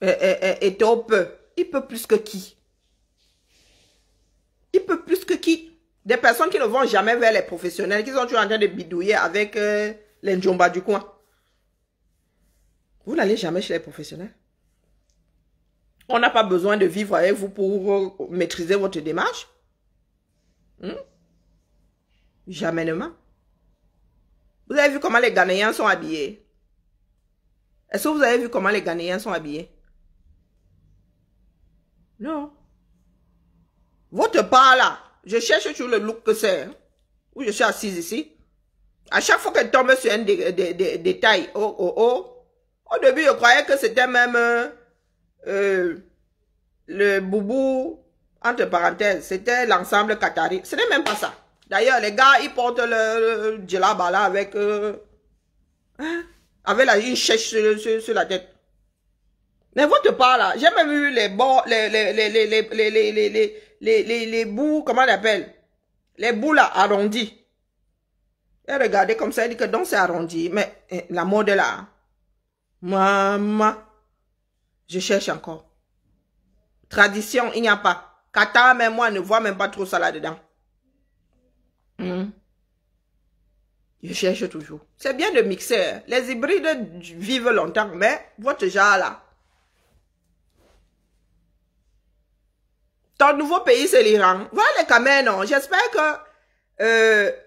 Et Top, il peut plus que qui? Il peut plus que qui? Des personnes qui ne vont jamais vers les professionnels, qui sont toujours en train de bidouiller avec les Njomba du coin. Vous n'allez jamais chez les professionnels. On n'a pas besoin de vivre avec vous pour maîtriser votre démarche. Jamainement. Vous avez vu comment les Ghanéens sont habillés? Est-ce que vous avez vu comment les Ghanéens sont habillés? Non. Votre part là, je cherche toujours le look que c'est. Où je suis assise ici. À chaque fois qu'elle tombe sur un détail, au début, je croyais que c'était même le boubou, entre parenthèses, c'était l'ensemble Qatari. Ce n'est même pas ça. D'ailleurs, les gars, ils portent le djellaba là avec une chèche sur la tête. Mais votre part là, j'ai même vu les bords, les bouts, comment on appelle? Les bouts là, arrondis. Et regardez comme ça, il dit que donc c'est arrondi. Mais la mode est là. Maman, je cherche encore. Tradition, il n'y a pas. Kata, mais moi, ne vois même pas trop ça là-dedans. Je cherche toujours. C'est bien de mixer. Les hybrides vivent longtemps, mais votre genre là. Ton nouveau pays, c'est l'Iran. Voilà les Khmers, non. J'espère que,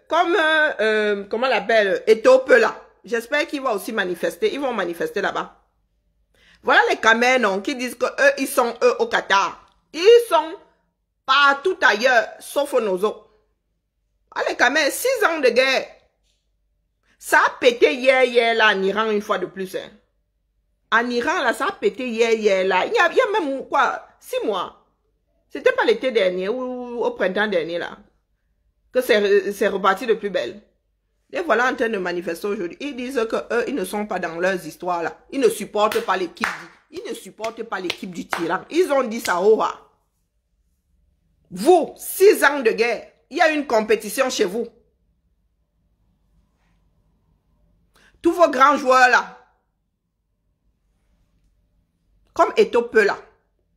comment on l'appelle, Éthiopie là. J'espère qu'ils vont aussi manifester. Ils vont manifester là-bas. Voilà les Khmers, non, qui disent que eux, ils sont eux au Qatar. Ils sont partout ailleurs, sauf au Nozo. Ah, les Khmers, 6 ans de guerre. Ça a pété hier, là, en Iran, une fois de plus. Hein. En Iran, là, ça a pété hier, là. Il y a même, quoi, 6 mois. C'était pas l'été dernier ou au printemps dernier, là. Que c'est reparti de plus belle. Et voilà en train de manifester aujourd'hui. Ils disent que eux, ils ne sont pas dans leurs histoires, là. Ils ne supportent pas l'équipe. Ils ne supportent pas l'équipe du tyran. Ils ont dit ça, oh, vous, 6 ans de guerre, il y a une compétition chez vous. Tous vos grands joueurs là, comme Éthiopie là,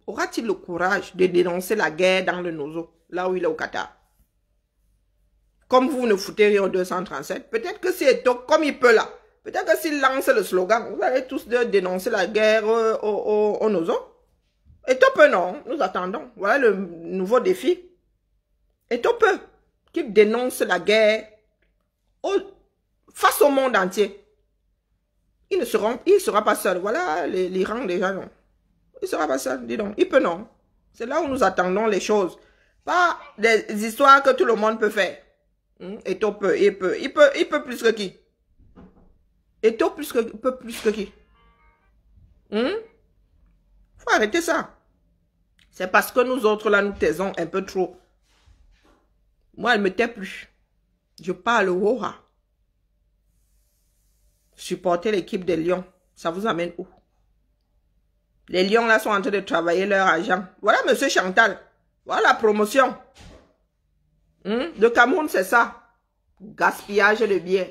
aura-t-il le courage de dénoncer la guerre dans le Nozo, là où il est au Qatar? Comme vous ne foutez rien au 237, peut-être que c'est Éthiopie, comme il peut là, peut-être que s'il lance le slogan, vous allez tous dénoncer la guerre au Nozo. Éthiopie non, nous attendons. Voilà le nouveau défi. Éthiopie qui dénonce la guerre face au monde entier. Il ne sera pas seul. Voilà l'Iran déjà, non. Il ne sera pas seul, dis donc. Il peut, non. C'est là où nous attendons les choses. Pas des histoires que tout le monde peut faire. Et tout peut, il peut plus que qui? Et tout peut plus que qui? Faut arrêter ça. C'est parce que nous autres, là, nous taisons un peu trop. Moi, elle ne me tait plus. Je parle au ha. Supporter l'équipe des Lions, ça vous amène où? Les Lions là sont en train de travailler leur argent. Voilà monsieur Chantal. Voilà la promotion. Le Cameroun c'est ça. Gaspillage de biens.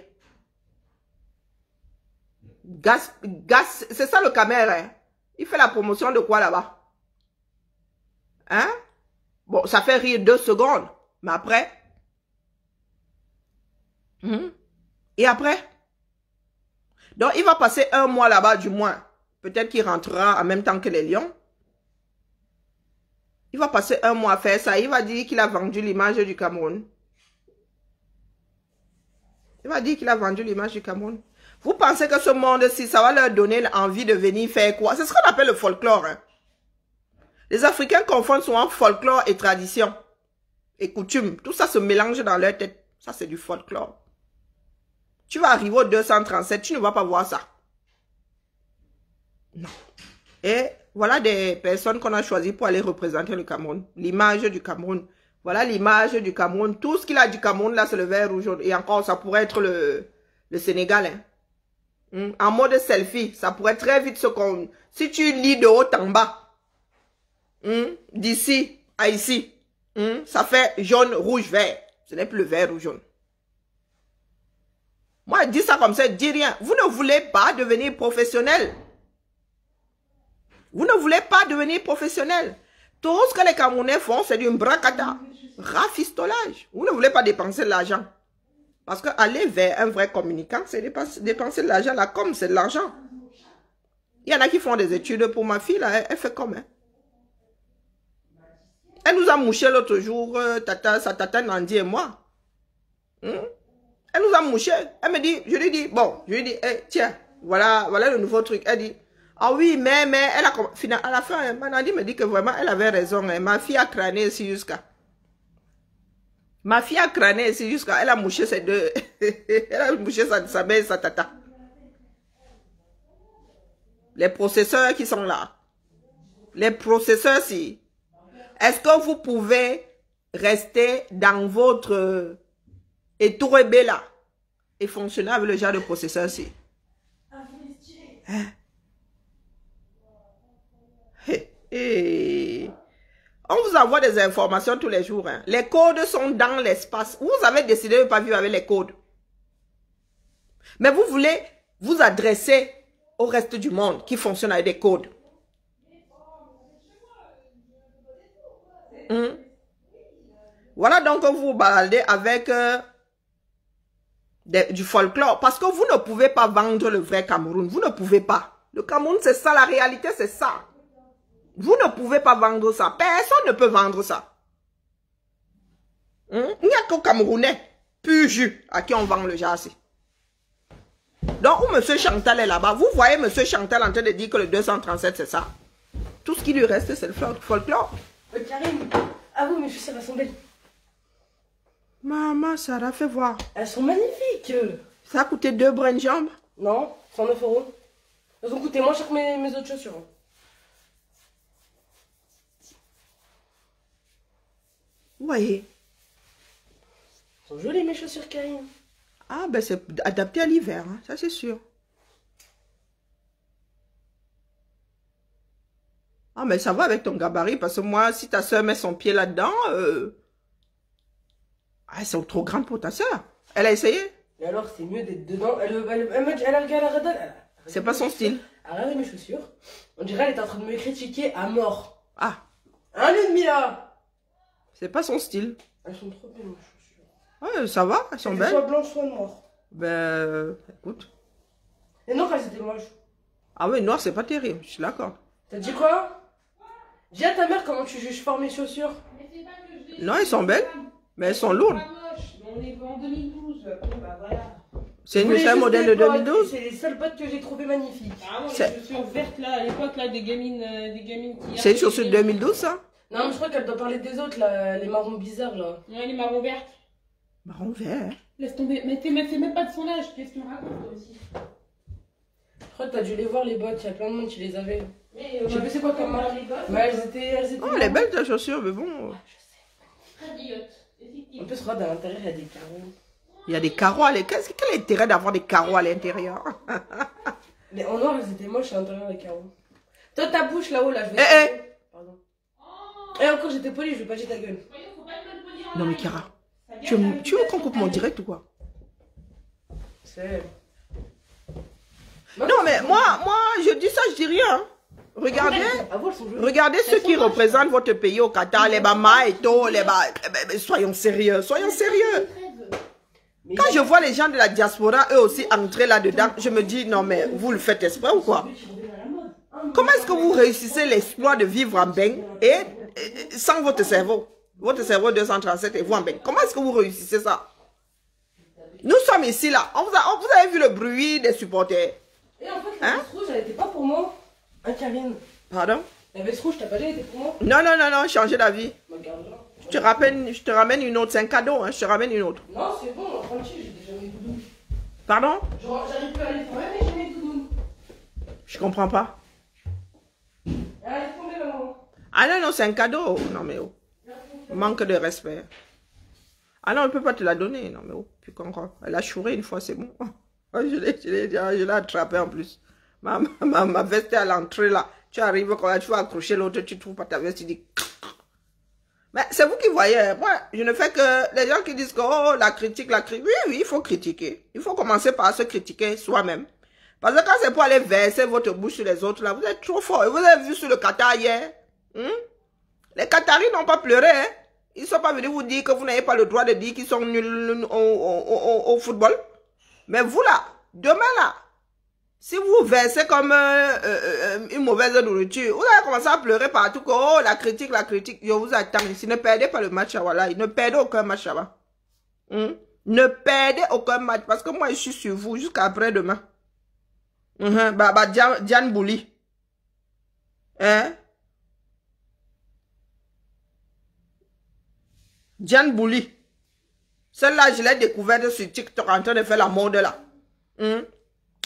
C'est ça le Cameroun. Hein? Il fait la promotion de quoi là-bas? Hein? Bon, ça fait rire 2 secondes. Mais après? Et après? Donc, il va passer 1 mois là-bas, du moins. Peut-être qu'il rentrera en même temps que les Lions. Il va passer 1 mois à faire ça. Il va dire qu'il a vendu l'image du Cameroun. Il va dire qu'il a vendu l'image du Cameroun. Vous pensez que ce monde-ci, ça va leur donner envie de venir faire quoi? C'est ce qu'on appelle le folklore. Hein? Les Africains confondent souvent folklore et tradition. Et coutume. Tout ça se mélange dans leur tête. Ça, c'est du folklore. Tu vas arriver au 237, tu ne vas pas voir ça. Non. Et voilà des personnes qu'on a choisies pour aller représenter le Cameroun. L'image du Cameroun. Voilà l'image du Cameroun. Tout ce qu'il a du Cameroun, là, c'est le vert rouge. Et encore, ça pourrait être le Sénégal. Hein. En mode selfie, ça pourrait très vite se... Si tu lis de haut en bas, d'ici à ici, ça fait jaune, rouge, vert. Ce n'est plus le vert ou jaune. Moi, je dis ça comme ça, je dis rien. Vous ne voulez pas devenir professionnel. Vous ne voulez pas devenir professionnel. Tout ce que les Camerounais font, c'est du bracata. Rafistolage. Vous ne voulez pas dépenser de l'argent. Parce que aller vers un vrai communicant, c'est dépenser de l'argent. La com, c'est de l'argent. Il y en a qui font des études. Pour ma fille, là, elle fait comme. Elle nous a mouché l'autre jour, sa tata Nandi et moi. Elle nous a mouché. Elle me dit, je lui dis, hey, tiens, voilà le nouveau truc. Elle dit, ah oui, mais elle a, à la fin, Nandi me dit que vraiment, elle avait raison. Ma fille a crâné ici jusqu'à. Elle a mouché ses deux. Elle a mouché sa mère et sa tata. Les processeurs qui sont là. Les processeurs, si. Est-ce que vous pouvez rester dans votre étourébé là et fonctionner avec le genre de processeur ci? Hein? On vous envoie des informations tous les jours. Hein. Les codes sont dans l'espace. Vous avez décidé de ne pas vivre avec les codes. Mais vous voulez vous adresser au reste du monde qui fonctionne avec des codes. Voilà donc vous vous baladez avec du folklore. Parce que vous ne pouvez pas vendre le vrai Cameroun. Vous ne pouvez pas. Le Cameroun, c'est ça. La réalité, c'est ça. Vous ne pouvez pas vendre ça. Personne ne peut vendre ça. Il n'y a qu'au Camerounais, pur jus, à qui on vend le jazz. Donc, où M. Chantal est là-bas, vous voyez M. Chantal en train de dire que le 237, c'est ça. Tout ce qui lui reste, c'est le folklore. Karine, ah vous, mes chaussures, elles sont belles. Maman, Sarah, fais voir. Elles sont magnifiques. Ça a coûté 2 brins de jambes? Non, 109 €. Elles ont coûté moins cher que mes autres chaussures. Vous voyez. Elles sont jolies mes chaussures, Karine. Ah, ben c'est adapté à l'hiver, hein, ça c'est sûr. Ah, mais ça va avec ton gabarit, parce que moi, si ta soeur met son pied là-dedans, elles sont trop grandes pour ta soeur. Elle a essayé? Et alors, c'est mieux d'être dedans. Elle a regardé. C'est pas son style. Elle a regardé mes chaussures. On dirait qu'elle est en train de me critiquer à mort. Ah. 1,5 € là. C'est pas son style. Elles sont trop belles, mes chaussures. Ouais, ça va, elles sont belles. Soit blanches, soit noires. Ben, écoute. Et non, elles étaient moches. Ah oui, noir, c'est pas terrible, je suis d'accord. T'as dit quoi? Dis à ta mère comment tu juges fort mes chaussures. Non, elles sont belles, mais elles sont lourdes. On est en 2012. Bon, bah voilà. C'est un modèle de 2012? C'est les seules bottes que j'ai trouvées magnifiques. Ah non, les chaussures vertes là, à l'époque là, des gamines qui... C'est une chaussure de 2012 ça? Non, mais je crois qu'elle doit parler des autres là, les marrons bizarres là. Ouais, les marrons vertes. Marron vert? Laisse tomber, mais c'est même pas de son âge, qu'est-ce que tu me racontes toi aussi? Je crois que t'as dû les voir les bottes, il y a plein de monde qui les avait. Mais je sais plus c'est quoi comme marque. Ouais, elles étaient... Oh, elle est belle ta chaussure, mais bon... Très biote, effectivement. En plus, regarde, à l'intérieur, il y a des carreaux. Il y a des carreaux à l'intérieur. Quel est l'intérêt d'avoir des carreaux à l'intérieur? Mais en noir, elles étaient moches à l'intérieur, les carreaux. Toi, ta bouche là-haut, là, je vais... Pardon. Et encore, j'étais poli, je vais pas jeter ta gueule. Non mais Kara, tu veux qu'on coupe mon direct ou quoi? C'est... Non mais moi, je dis ça, je dis rien. Regardez ceux qui représentent votre pays au Qatar, les Bama et tout, soyons sérieux, soyons sérieux. Quand je vois les gens de la diaspora, eux aussi, entrer là-dedans, je me dis, non mais vous le faites exprès ou quoi? Comment est-ce que vous réussissez l'exploit de vivre en bain et sans votre cerveau? Votre cerveau 237 et vous en bain. Comment est-ce que vous réussissez ça? Nous sommes ici là. Vous avez vu le bruit des supporters? Et en fait, la veste rouge, elle n'était pas pour moi. Hein, Karine? Pardon? La veste rouge, t'as pas dit, elle était pour moi? Non, changez d'avis. Regarde-la. Je te ramène une autre. C'est un cadeau, hein. Je te ramène une autre. Non, c'est bon, tranquille, j'ai déjà mes doudous. Pardon? J'arrive plus à aller faire mais j'ai mes doudous. Je comprends pas. Allez, tombez là-haut. Ah non, c'est un cadeau. Non, mais oh. Manque de respect. Ah non, on ne peut pas te la donner. Non, mais oh, puis encore. Elle a chouré une fois, c'est bon. Je l'ai attrapé en plus. Ma veste est à l'entrée là. Tu arrives quand tu vas accrocher l'autre, tu trouves pas ta veste, tu dis... Mais c'est vous qui voyez. Moi, je ne fais que les gens qui disent que oh, la critique. Oui, il faut critiquer. Il faut commencer par se critiquer soi-même. Parce que quand c'est pour aller verser votre bouche sur les autres, là, vous êtes trop fort. Vous avez vu sur le Qatar hier. Les Qataris n'ont pas pleuré. Hein? Ils ne sont pas venus vous dire que vous n'avez pas le droit de dire qu'ils sont nuls au football. Mais vous là, demain là, si vous versez comme une mauvaise nourriture, vous allez commencer à pleurer partout que oh, la critique, je vous attends ici. Ne perdez pas le match à Voilà. Ne perdez aucun match là-bas. Ne perdez aucun match parce que moi je suis sur vous jusqu'à après-demain. Diane Bouli. Hein? Diane Bouli. Celle-là, je l'ai découverte sur TikTok en train de faire la mode là.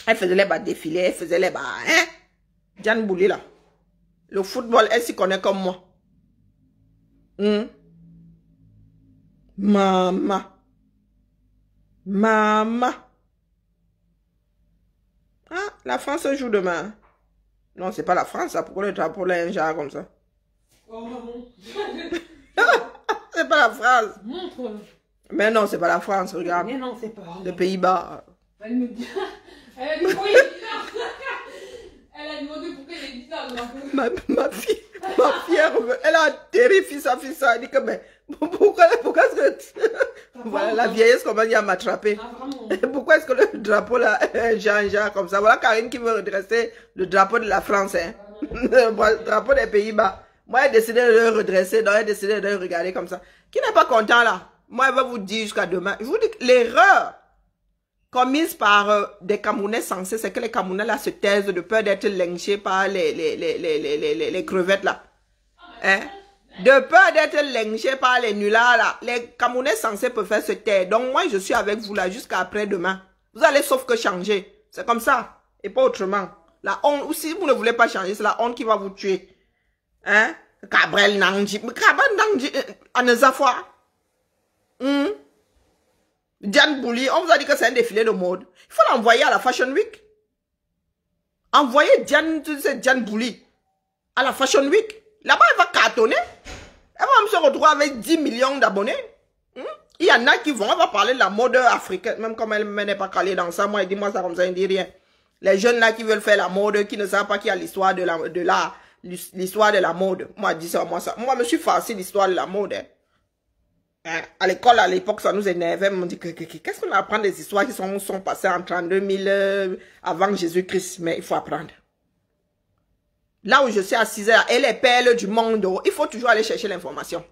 Elle faisait les bas défilés, elle faisait les bas. Hein? Diane Bouli là. Le football, elle s'y connaît comme moi. Maman. Ah, la France joue demain. Non, c'est pas la France, ça. Pourquoi le drapeau là est un genre comme ça? Oh non. C'est pas la France. Montre. Mais non, c'est pas la France, regarde. Mais non, c'est pas. Les Pays-Bas. Elle me dit. Elle a dit pourquoi il est bizarre. Elle a demandé pourquoi il est bizarre. Ma fille, elle a terrifié sa fille, ça. Elle dit que, mais pourquoi est-ce que. Voilà, la vieillesse commence à m'attraper. Pourquoi est-ce que le drapeau là est genre comme ça? Voilà Karine qui veut redresser le drapeau de la France, hein. Le drapeau des Pays-Bas. Moi, elle a décidé de le redresser, donc elle a décidé de le regarder comme ça. Qui n'est pas content là? Moi, elle va vous dire jusqu'à demain. Je vous dis que l'erreur commise par des Camerounais sensés, c'est que les Camerounais là se taisent de peur d'être lynchés par les crevettes là. Hein? De peur d'être lynchés par les nullards là. Les Camerounais censés peuvent faire se taire. Donc moi, je suis avec vous là jusqu'à après-demain. Vous allez sauf que changer. C'est comme ça. Et pas autrement. La honte, ou si vous ne voulez pas changer, c'est la honte qui va vous tuer. Hein? Cabrel Nangji. Cabrel Nangji. Anezafwa. Diane Bouli, on vous a dit que c'est un défilé de mode. Il faut l'envoyer à la Fashion Week. Envoyez Diane Bouli à la Fashion Week. Là-bas, elle va cartonner. Elle va même se retrouver avec 10 millions d'abonnés. Il y en a qui vont, elle va parler de la mode africaine. Même comme elle n'est pas calée dans ça, moi, elle dit moi ça comme ça, elle ne dit rien. Les jeunes là qui veulent faire la mode, qui ne savent pas qu'il y a l'histoire de la mode. Moi, je dis ça, moi ça. Moi, je me suis farci l'histoire de la mode. Hein. À l'école, à l'époque, ça nous énervait. On dit qu'est-ce qu'on apprend des histoires qui sont passées en 32 000 avant Jésus-Christ. Mais il faut apprendre. Là où je suis assise, elle est perle du monde. Il faut toujours aller chercher l'information.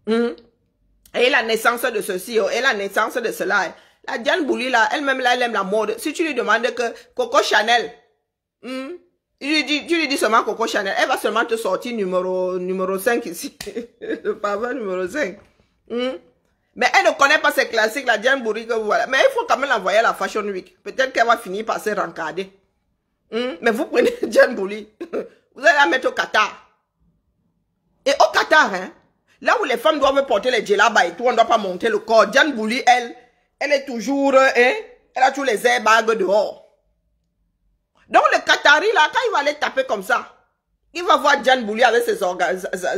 Et la naissance de ceci, et la naissance de cela. La Diane Bouli, là, elle-même, là, elle aime la mode. Si tu lui demandes que Coco Chanel, tu lui dis seulement Coco Chanel, elle va seulement te sortir numéro 5 ici. Le parfum numéro 5. Mais elle ne connaît pas ces classiques, la Diane Bouli que vous voilà. Mais il faut quand même l'envoyer à la Fashion Week. Peut-être qu'elle va finir par se rencarder. Mais vous prenez Diane Bouli, vous allez la mettre au Qatar. Et au Qatar, hein, là où les femmes doivent porter les djellabas et tout, on ne doit pas monter le corps. Diane Bouli, elle est toujours, hein, elle a tous les airbags dehors. Donc le Qatari, là, quand il va aller taper comme ça, il va voir Diane Bouli avec ses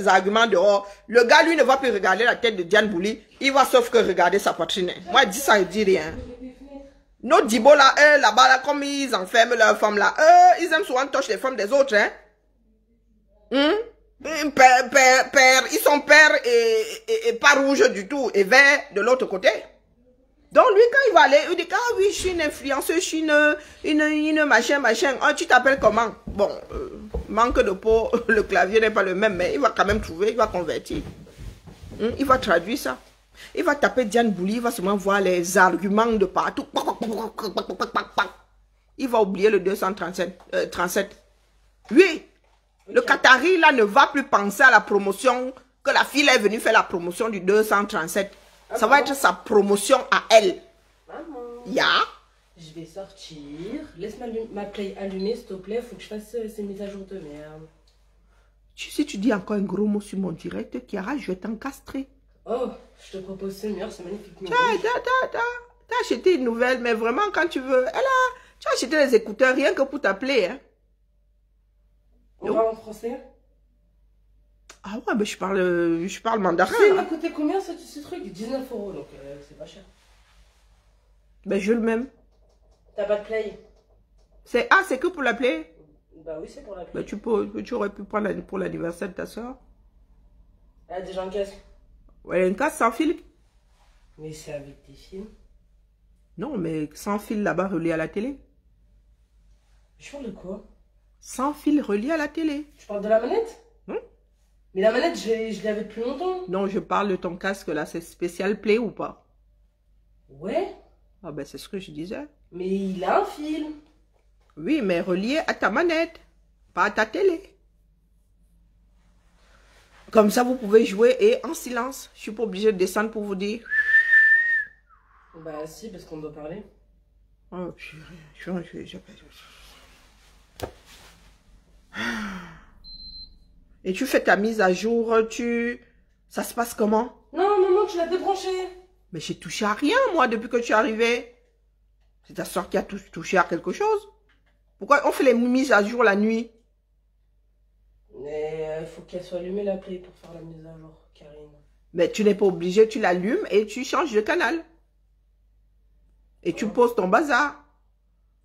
arguments dehors. Le gars, lui, ne va plus regarder la tête de Diane Bouli. Il va sauf que regarder sa poitrine. Moi, je dis ça, je dis rien. Nos Dibo là, eux, là-bas, là, comme ils enferment leurs femmes là, eux, ils aiment souvent toucher les femmes des autres, hein. Ils sont pères et pas rouges du tout, et verts de l'autre côté. Donc lui, quand il va aller, il dit, ah oui, je suis une influenceuse, je suis une machin. Ah, tu t'appelles comment? Bon, manque de peau, le clavier n'est pas le même, mais il va quand même trouver, il va convertir. Il va traduire ça. Il va taper Diane Bouli, il va seulement voir les arguments de partout. Il va oublier le 237. Oui, le Qatari là ne va plus penser à la promotion, que la fille est venue faire la promotion du 237. Ça va être sa promotion à elle. Maman. Ya. Je vais sortir. Laisse ma play allumée, s'il te plaît. Faut que je fasse ces mises à jour de merde. Si tu dis encore un gros mot sur mon direct, Kiara, je vais t'encastrer. Oh, je te propose ce mur, c'est magnifique. T'as acheté une nouvelle, mais vraiment, quand tu veux, tu as acheté les écouteurs rien que pour t'appeler, hein. On parle en français? Ah ouais, mais je parle mandarin. Tu sais, il m'a coûté combien ce truc? 19 €, donc c'est pas cher. Ben, je le même. T'as pas de play? C'est que pour l'appeler? Bah oui, c'est pour la play. Ben, tu aurais pu prendre pour l'anniversaire de ta soeur. Elle a déjà un casque. Ouais, elle a une casse sans fil. Mais c'est avec tes films. Non, mais sans fil là-bas relié à la télé. Je parle de quoi? Sans fil relié à la télé. Je parle de la manette? Mais la manette, je l'avais depuis longtemps. Non, je parle de ton casque là, c'est spécial Play ou pas? Ouais. Ah ben, c'est ce que je disais. Mais il a un fil. Oui, mais relié à ta manette, pas à ta télé. Comme ça, vous pouvez jouer et en silence. Je suis pas obligée de descendre pour vous dire. Bah si, parce qu'on doit parler. Oh, Et tu fais ta mise à jour, ça se passe comment? Non, maman, tu l'as débranché. Mais j'ai touché à rien, moi, depuis que tu es arrivé. C'est ta soeur qui a touché à quelque chose. Pourquoi on fait les mises à jour la nuit? Mais il faut qu'elle soit allumée la play pour faire la mise à jour, Karine. Mais tu n'es pas obligé, tu l'allumes et tu changes de canal. Et tu poses ton bazar.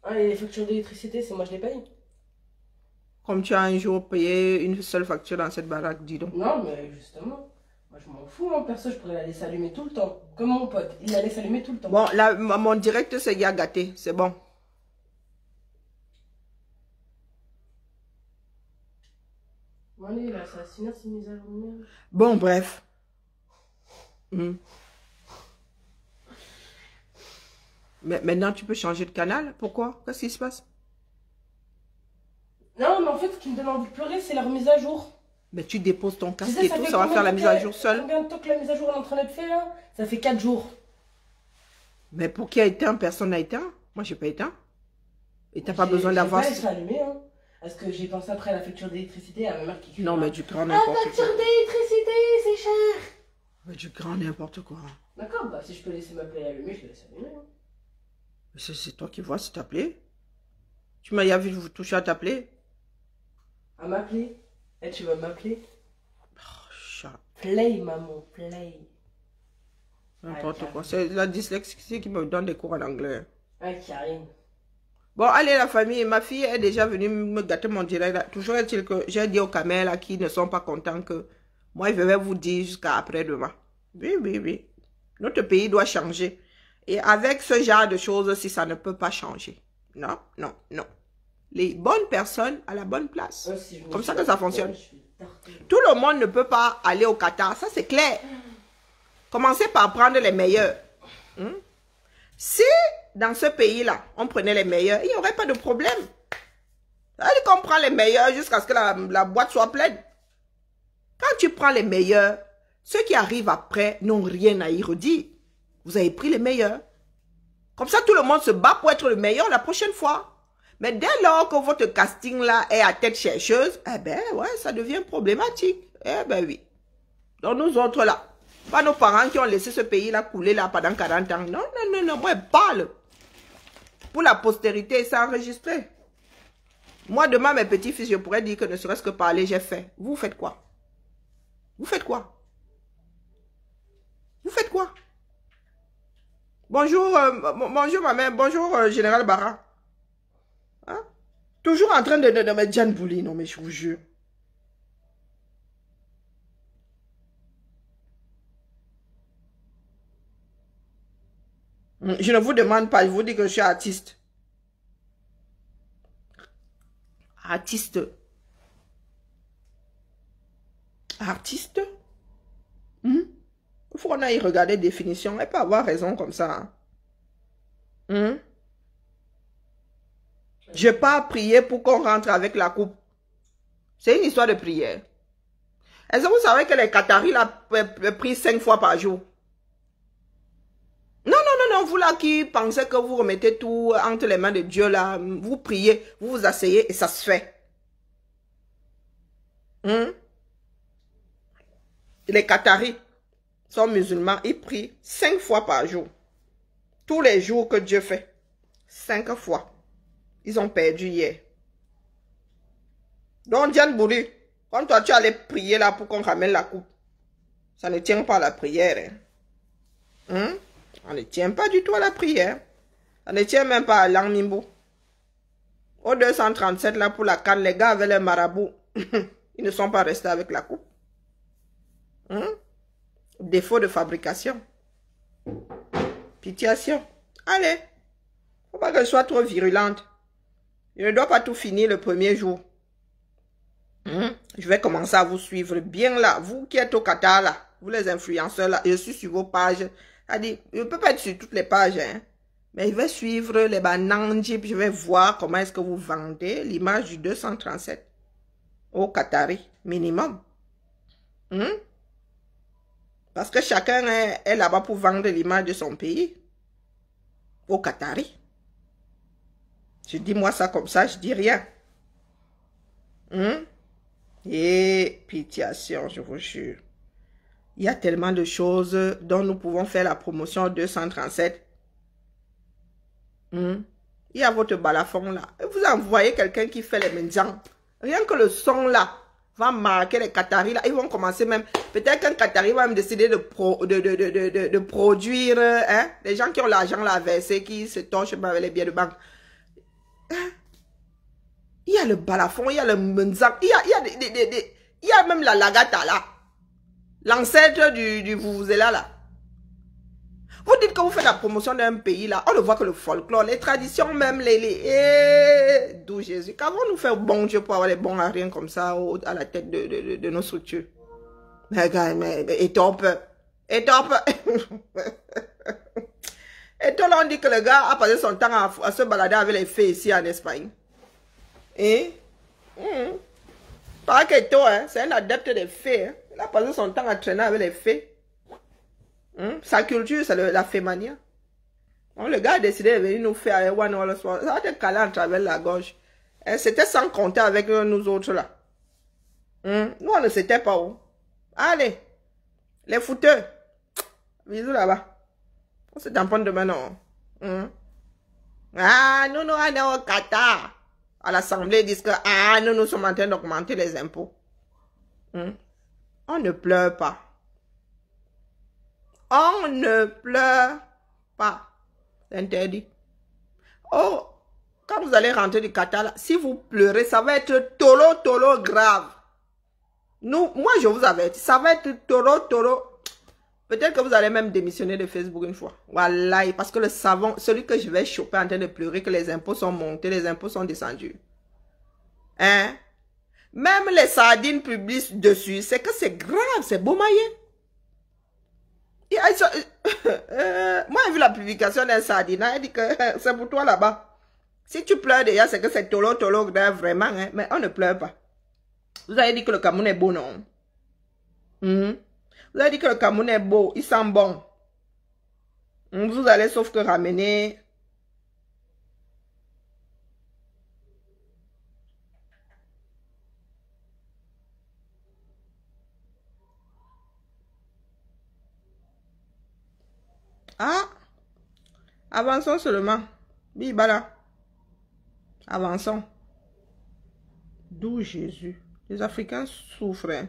Ah, et les factures d'électricité, c'est moi je les paye. Comme tu as un jour payé une seule facture dans cette baraque, dis donc. Non, mais justement, moi je m'en fous, hein. Perso, je pourrais la laisser allumer tout le temps. Comme mon pote, il la laisse allumer tout le temps. Bon, là, mon direct, c'est gars gâté, c'est bon. Bon, allez, là, ça va se finir, c'est mise à jour. Bon, bref. Mais maintenant, tu peux changer de canal. Pourquoi? Qu'est-ce qui se passe? Non, mais en fait, ce qui me donne envie de pleurer, c'est la remise à jour. Mais tu déposes ton casque Tu sais, et tout, ça va faire la mise à jour seule. Combien de temps que la mise à jour est en train d'être faite, là? Ça fait 4 jours. Mais pour qui a éteint, personne n'a éteint. Moi, j'ai pas éteint. Et t'as pas besoin d'avoir... J'ai pas allumé, hein. Parce que j'ai pensé après à la facture d'électricité, à ma mère qui... Non, mais du grand n'importe quoi. La facture d'électricité, c'est cher. Mais du grand n'importe quoi. D'accord, bah si je peux laisser ma play allumée, je la laisse allumer. Hein. C'est toi qui vois, c'est ta play. Tu m'as vu vous toucher à ta play. À m'appeler? Eh, tu vas m'appeler? Oh, chat. Play, maman, play. N'importe quoi. C'est la dyslexie qui me donne des cours en anglais. Ah, Karine. Bon, allez, la famille. Ma fille est déjà venue me gâter mon direct. Toujours est-il que j'ai dit aux camels là, qui ne sont pas contents que moi, je vais vous dire jusqu'à après-demain. Oui, oui, oui. Notre pays doit changer. Et avec ce genre de choses, si ça ne peut pas changer. Non, non, non. Les bonnes personnes à la bonne place. Comme ça que ça fonctionne. Tout le monde ne peut pas aller au Qatar. Ça, c'est clair. Commencez par prendre les meilleurs. Si dans ce pays-là, on prenait les meilleurs, il n'y aurait pas de problème. C'est-à-dire qu'on prend les meilleurs jusqu'à ce que la boîte soit pleine. Quand tu prends les meilleurs, ceux qui arrivent après n'ont rien à y redire. Vous avez pris les meilleurs. Comme ça, tout le monde se bat pour être le meilleur la prochaine fois. Mais dès lors que votre casting-là est à tête chercheuse, eh ben ouais, ça devient problématique. Eh ben oui. Donc nous autres là, pas nos parents qui ont laissé ce pays-là couler là pendant 40 ans. Non, non, non, non, moi je parle. Pour la postérité, c'est enregistré. Moi demain, mes petits-fils, je pourrais dire que ne serait-ce que parler, j'ai fait. Vous faites quoi? Vous faites quoi? Vous faites quoi? Bonjour, bonjour ma mère, bonjour Général Barra. Hein? Toujours en train de mettre Jeanne Bouli, non mais je vous jure. Je ne vous demande pas, je vous dis que je suis artiste. Artiste. Artiste? Il faut qu'on aille regarder la définition. Elle peut avoir raison comme ça. Je n'ai pas prié pour qu'on rentre avec la coupe. C'est une histoire de prière. Est-ce que vous savez que les Qataris prient 5 fois par jour? Non, non, non, non, vous là qui pensez que vous remettez tout entre les mains de Dieu là, vous priez, vous vous asseyez et ça se fait. Les Qataris sont musulmans, ils prient 5 fois par jour. Tous les jours que Dieu fait. 5 fois. Ils ont perdu hier. Donc, Diane Bouri, quand toi tu allais prier là pour qu'on ramène la coupe, ça ne tient pas à la prière. Hein? On ne tient pas du tout à la prière. Ça ne tient même pas à Langmimbo. Au 237 là pour la canne, les gars avec les marabouts, ils ne sont pas restés avec la coupe. Hein? Défaut de fabrication. Pitiation. Allez. Faut pas qu'elle soit trop virulente. Je ne dois pas tout finir le premier jour. Je vais commencer à vous suivre bien là. Vous qui êtes au Qatar là, vous les influenceurs là, je suis sur vos pages. Je ne peux pas être sur toutes les pages, hein. Mais je vais suivre les bananes, je vais voir comment est-ce que vous vendez l'image du 237 au Qatari, minimum. Parce que chacun est là-bas pour vendre l'image de son pays au Qatari. Je dis moi ça comme ça, je dis rien. Et pitiation, je vous jure. Il y a tellement de choses dont nous pouvons faire la promotion 237. Il y a votre balafon là. Vous envoyez quelqu'un qui fait les mendiants. Rien que le son là va marquer les Qataris là. Ils vont commencer même. Peut-être qu'un Qatari va même décider de produire. Les gens qui ont l'argent là à verser, qui se torchent avec les billets de banque. Il y a le balafon, il y a le mendiant. Il y a même la lagata là. L'ancêtre du Vuvuzela là. Vous dites que vous faites la promotion d'un pays là, on ne voit que le folklore, les traditions même, d'où Jésus. Qu'avons-nous fait bon Dieu pour avoir les bons à rien comme ça à la tête de nos structures? Mais gars, et top. Et top. Et tout là on dit que le gars a passé son temps à se balader avec les fées ici en Espagne. Pas que toi, hein, c'est un adepte des fées. Hein. Il a passé son temps à traîner avec les fées. Sa culture, c'est la fémania. Le gars a décidé de venir nous faire one all soir. Ça va te caler à travers la gorge. C'était sans compter avec nous autres là. Nous, on ne s'était pas où. Allez, les fouteux. Bisous là-bas. On se tamponne demain, non. Ah, nous, on est au Qatar. À l'Assemblée, ils disent que nous sommes en train d'augmenter les impôts. On ne pleure pas. On ne pleure pas. C'est interdit. Oh, quand vous allez rentrer du Qatar, là, si vous pleurez, ça va être tolo grave. Moi, je vous avertis, ça va être tolo. Peut-être que vous allez même démissionner de Facebook une fois. Voilà, parce que le savon, celui que je vais choper en train de pleurer, que les impôts sont montés, les impôts sont descendus. Hein? Même les sardines publient dessus. C'est que c'est grave, c'est beau maillé. Moi, j'ai vu la publication d'un sardine. Elle dit que c'est pour toi là-bas. Si tu pleures déjà, c'est que c'est tolo grave, vraiment. Hein? Mais on ne pleure pas. Vous avez dit que le Cameroun est beau, non? Vous avez dit que le Cameroun est beau, il sent bon. Vous allez sauf que ramener... Ah! Avançons seulement. Bibala. Avançons. D'où Jésus? Les Africains souffrent. Hein.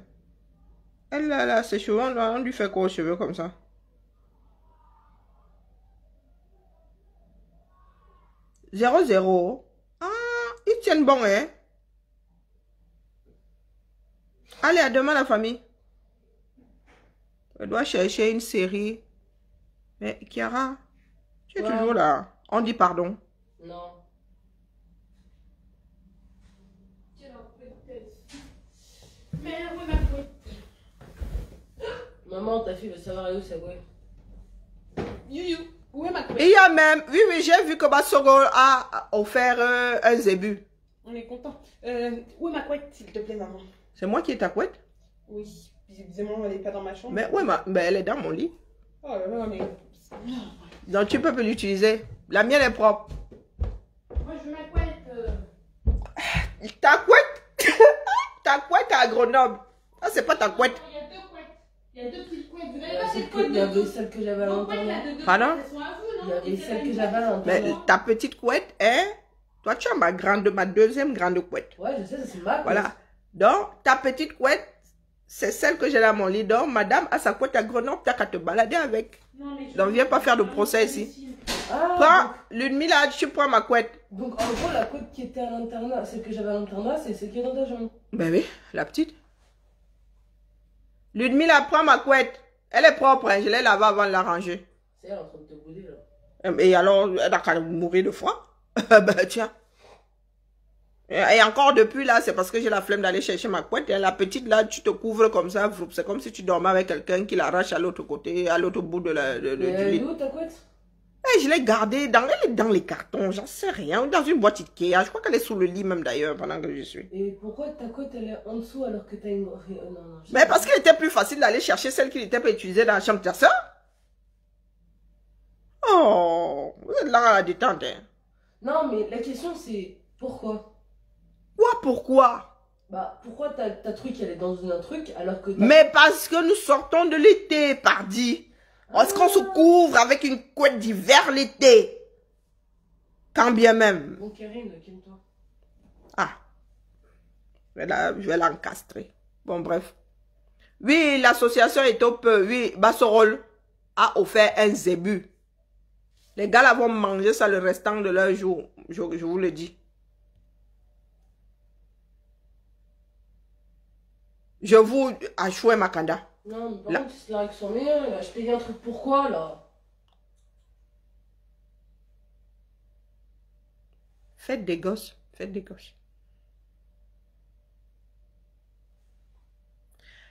Elle là, ses cheveux, on lui fait quoi aux cheveux comme ça? Zéro. Ah, ils tiennent bon, hein? Allez, à demain la famille. Je dois chercher une série. Mais Kiara, tu es toujours là. On dit pardon. Non. Maman, ta fille veut savoir où c'est quoi. Où est ma couette? Il y a même, oui, j'ai vu que Bassogo a offert un zébu. On est content. Où est ma couette, s'il te plaît, maman? C'est moi qui ai ta couette? Oui, visiblement, elle n'est pas dans ma chambre. Mais ouais, mais elle est dans mon lit. Oh là là, mais... Donc tu peux l'utiliser. La mienne est propre. Moi, je veux ma couette. Ta couette? Ta couette à Grenoble. Ah, c'est pas ta couette. Il y a deux couettes. Il y a deux petites couettes. Vous Il y avait celle que j'avais à l'intérieur. Pardon? Elles sont à vous, Il y avait celle que j'avais à Mais l'intérieur. ta petite couette est... Toi, tu as ma deuxième grande couette. Ouais, je sais, c'est ma couette. Voilà. Donc, ta petite couette, c'est celle que j'ai dans mon lit. Donc, madame a sa couette à Grenoble, t'as qu'à te balader avec. Non, mais Donc, viens pas faire de procès ici. Ah, Prends l'une là, tu prends ma couette. donc en gros, la couette qui était à l'internat, celle que j'avais à l'internat, c'est celle qui est dans ta jambe. Ben oui, la petite. L'une là, prends ma couette. Elle est propre, hein, je l'ai lavée avant de la ranger. C'est elle en train de te brûler là. Et alors, elle a qu'à mourir de froid. Ben tiens. Et encore depuis là, c'est parce que j'ai la flemme d'aller chercher ma couette. Et la petite là, tu te couvres comme ça. C'est comme si tu dormais avec quelqu'un qui l'arrache à l'autre côté, à l'autre bout de du Elle est lit. où ta couette? Et je l'ai gardée elle est dans les cartons, j'en sais rien. Dans une boîte Ikea. Je crois qu'elle est sous le lit même d'ailleurs pendant que je suis. Et pourquoi ta couette elle est en dessous alors que t'as une. Non, non. Mais parce qu'il était plus facile d'aller chercher celle qui n'était pas utilisée dans la chambre de ta soeur. Oh, vous êtes là à la détente, hein. Non, mais la question c'est pourquoi? Quoi, pourquoi? Bah, pourquoi ta truc elle est dans un truc alors que. Mais parce que nous sortons de l'été, pardi. Est-ce qu'on se couvre avec une couette d'hiver l'été? Quand bien même. Bon, Karine, calme-toi. Ah. Je vais l'encastrer. Bon, bref. Oui, l'association est au peu. Oui, Bassorol a offert un zébu. Les gars là vont manger ça le restant de leur jour. Je vous le dis. Je vous achoué Makanda. Non, mais par contre, c'est la réaction meilleure, là. Je t'ai dit un truc pourquoi, là? Faites des gosses. Faites des gosses.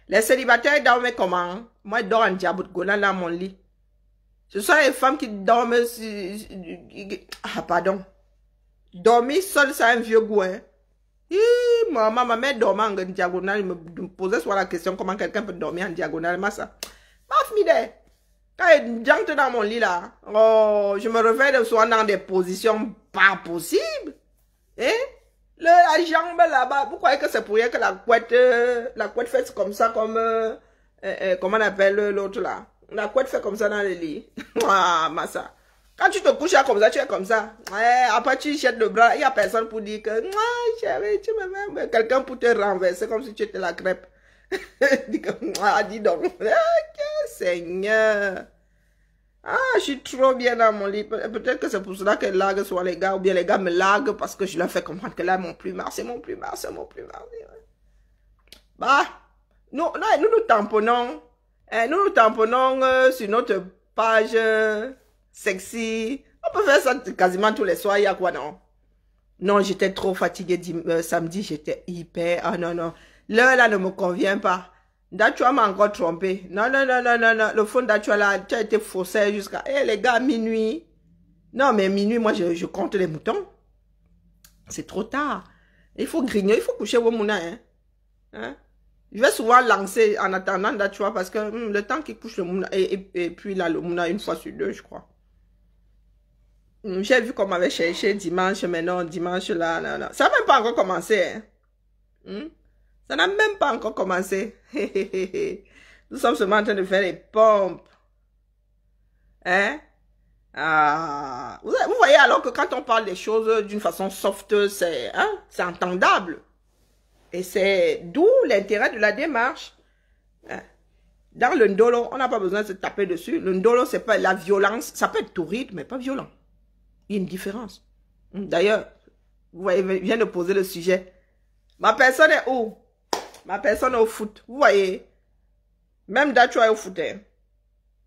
Les célibataires dorment comment? Moi, je dors en diaboutgona dans mon lit. Ce sont les femmes qui dorment... Ah, pardon. Dormir seul, ça a un vieux goût, hein. Ma mère dormait en diagonale. Me posait soit la question comment quelqu'un peut dormir en diagonale. Ça. Maf, mide. Quand j'entre dans mon lit là, oh, je me réveille de soir dans des positions pas possibles. Hein? La jambe là-bas, vous croyez que c'est pour rien que la couette fait comme ça, comme, comment on appelle l'autre là? La couette fait comme ça dans le lit. Ah, massa. Quand tu te couches comme ça, tu es comme ça. Ouais, après, tu jettes le bras. Il n'y a personne pour dire que chérie, tu m'aimes. Quelqu'un pour te renverser comme si tu étais la crêpe. Dis donc. Ok, Seigneur. Ah, je suis trop bien dans mon lit. Peut-être que c'est pour cela que largue soit les gars. Ou bien les gars me larguent parce que je leur fais comprendre que là, mon plumard, c'est mon plumard, c'est mon plumard. Bah, nous tamponnons. Nous nous tamponnons sur notre page... sexy. On peut faire ça quasiment tous les soirs. Il y a quoi, non? Non, j'étais trop fatiguée samedi. J'étais hyper... Ah non, non. L'heure là ne me convient pas. Dachua m'a encore trompé. Non, non, non, non, non, non. Le fond Dachua là, tu as été faussé jusqu'à... Eh les gars, minuit. Non, mais minuit, moi, je compte les moutons. C'est trop tard. Il faut grigner, il faut coucher au mouna, hein? Je vais souvent lancer en attendant Dachua parce que le temps qu'il couche le mouna... Et puis là, le mouna, une fois sur deux, je crois. J'ai vu qu'on m'avait cherché dimanche, mais non, dimanche là, non, non. Ça n'a même pas encore commencé. Hein? Ça n'a même pas encore commencé. Nous sommes seulement en train de faire les pompes. Hein? Ah. Vous voyez alors que quand on parle des choses d'une façon soft, c'est entendable. Et c'est d'où l'intérêt de la démarche. Hein? Dans le ndolo, on n'a pas besoin de se taper dessus. Le ndolo, c'est pas la violence. Ça peut être torride, mais pas violent. Il y a une différence. D'ailleurs, vous voyez, je viens de poser le sujet. Ma personne est où? Ma personne est au foot. Vous voyez? Même Dachua est au foot. Hein?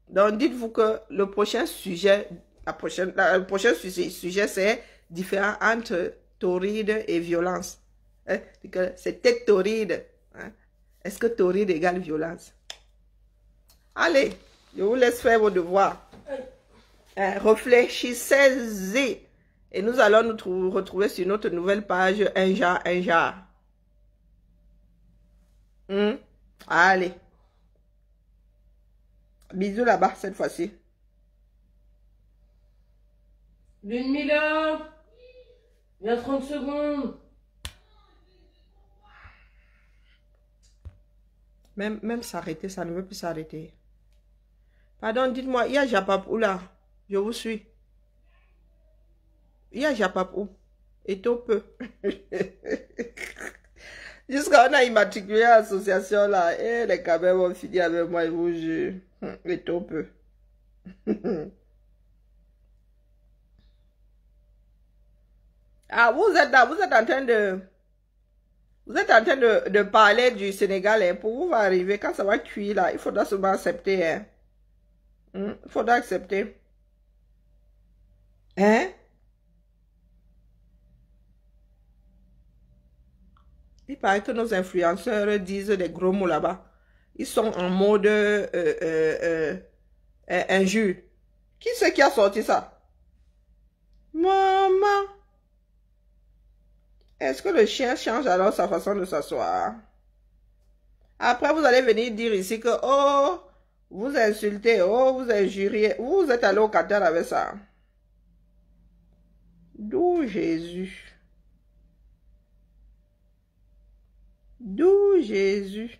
Donc, dites-vous que le prochain sujet, le prochain sujet, c'est différent entre torride et violence. Hein? C'était torride. Hein? Est-ce que torride égale violence? Allez, je vous laisse faire vos devoirs. Réfléchissez-y. Et nous allons nous retrouver sur notre nouvelle page Un jar. Allez. Bisous là-bas cette fois-ci. Lune Mila. Viens 30 secondes. Même s'arrêter, ça ne veut plus s'arrêter. Pardon, dites-moi, il y a Japap où là? Je vous suis. Il y a Japap où? Et tout peu. Jusqu'à on a immatriculé l'association là. Et les cabins vont finir avec moi, je vous jure. Et tout peu. Ah, vous êtes là, vous êtes en train de... Vous êtes en train de parler du Sénégal, hein. Pour vous va arriver, quand ça va cuire là, il faudra seulement accepter, hein. Il faudra accepter. Hein? Il paraît que nos influenceurs disent des gros mots là-bas. Ils sont en mode injure. Qui c'est qui a sorti ça? Maman. Est-ce que le chien change alors sa façon de s'asseoir? Après, vous allez venir dire ici que, oh, vous insultez, oh, vous injuriez. Vous êtes allé au Qatar avec ça. D'où Jésus? D'où Jésus?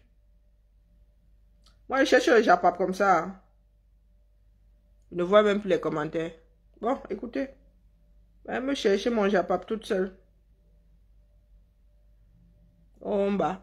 Moi, je cherche le Japap comme ça. Je ne vois même plus les commentaires. Bon, écoutez. Je vais me chercher mon Japap toute seule. On bas.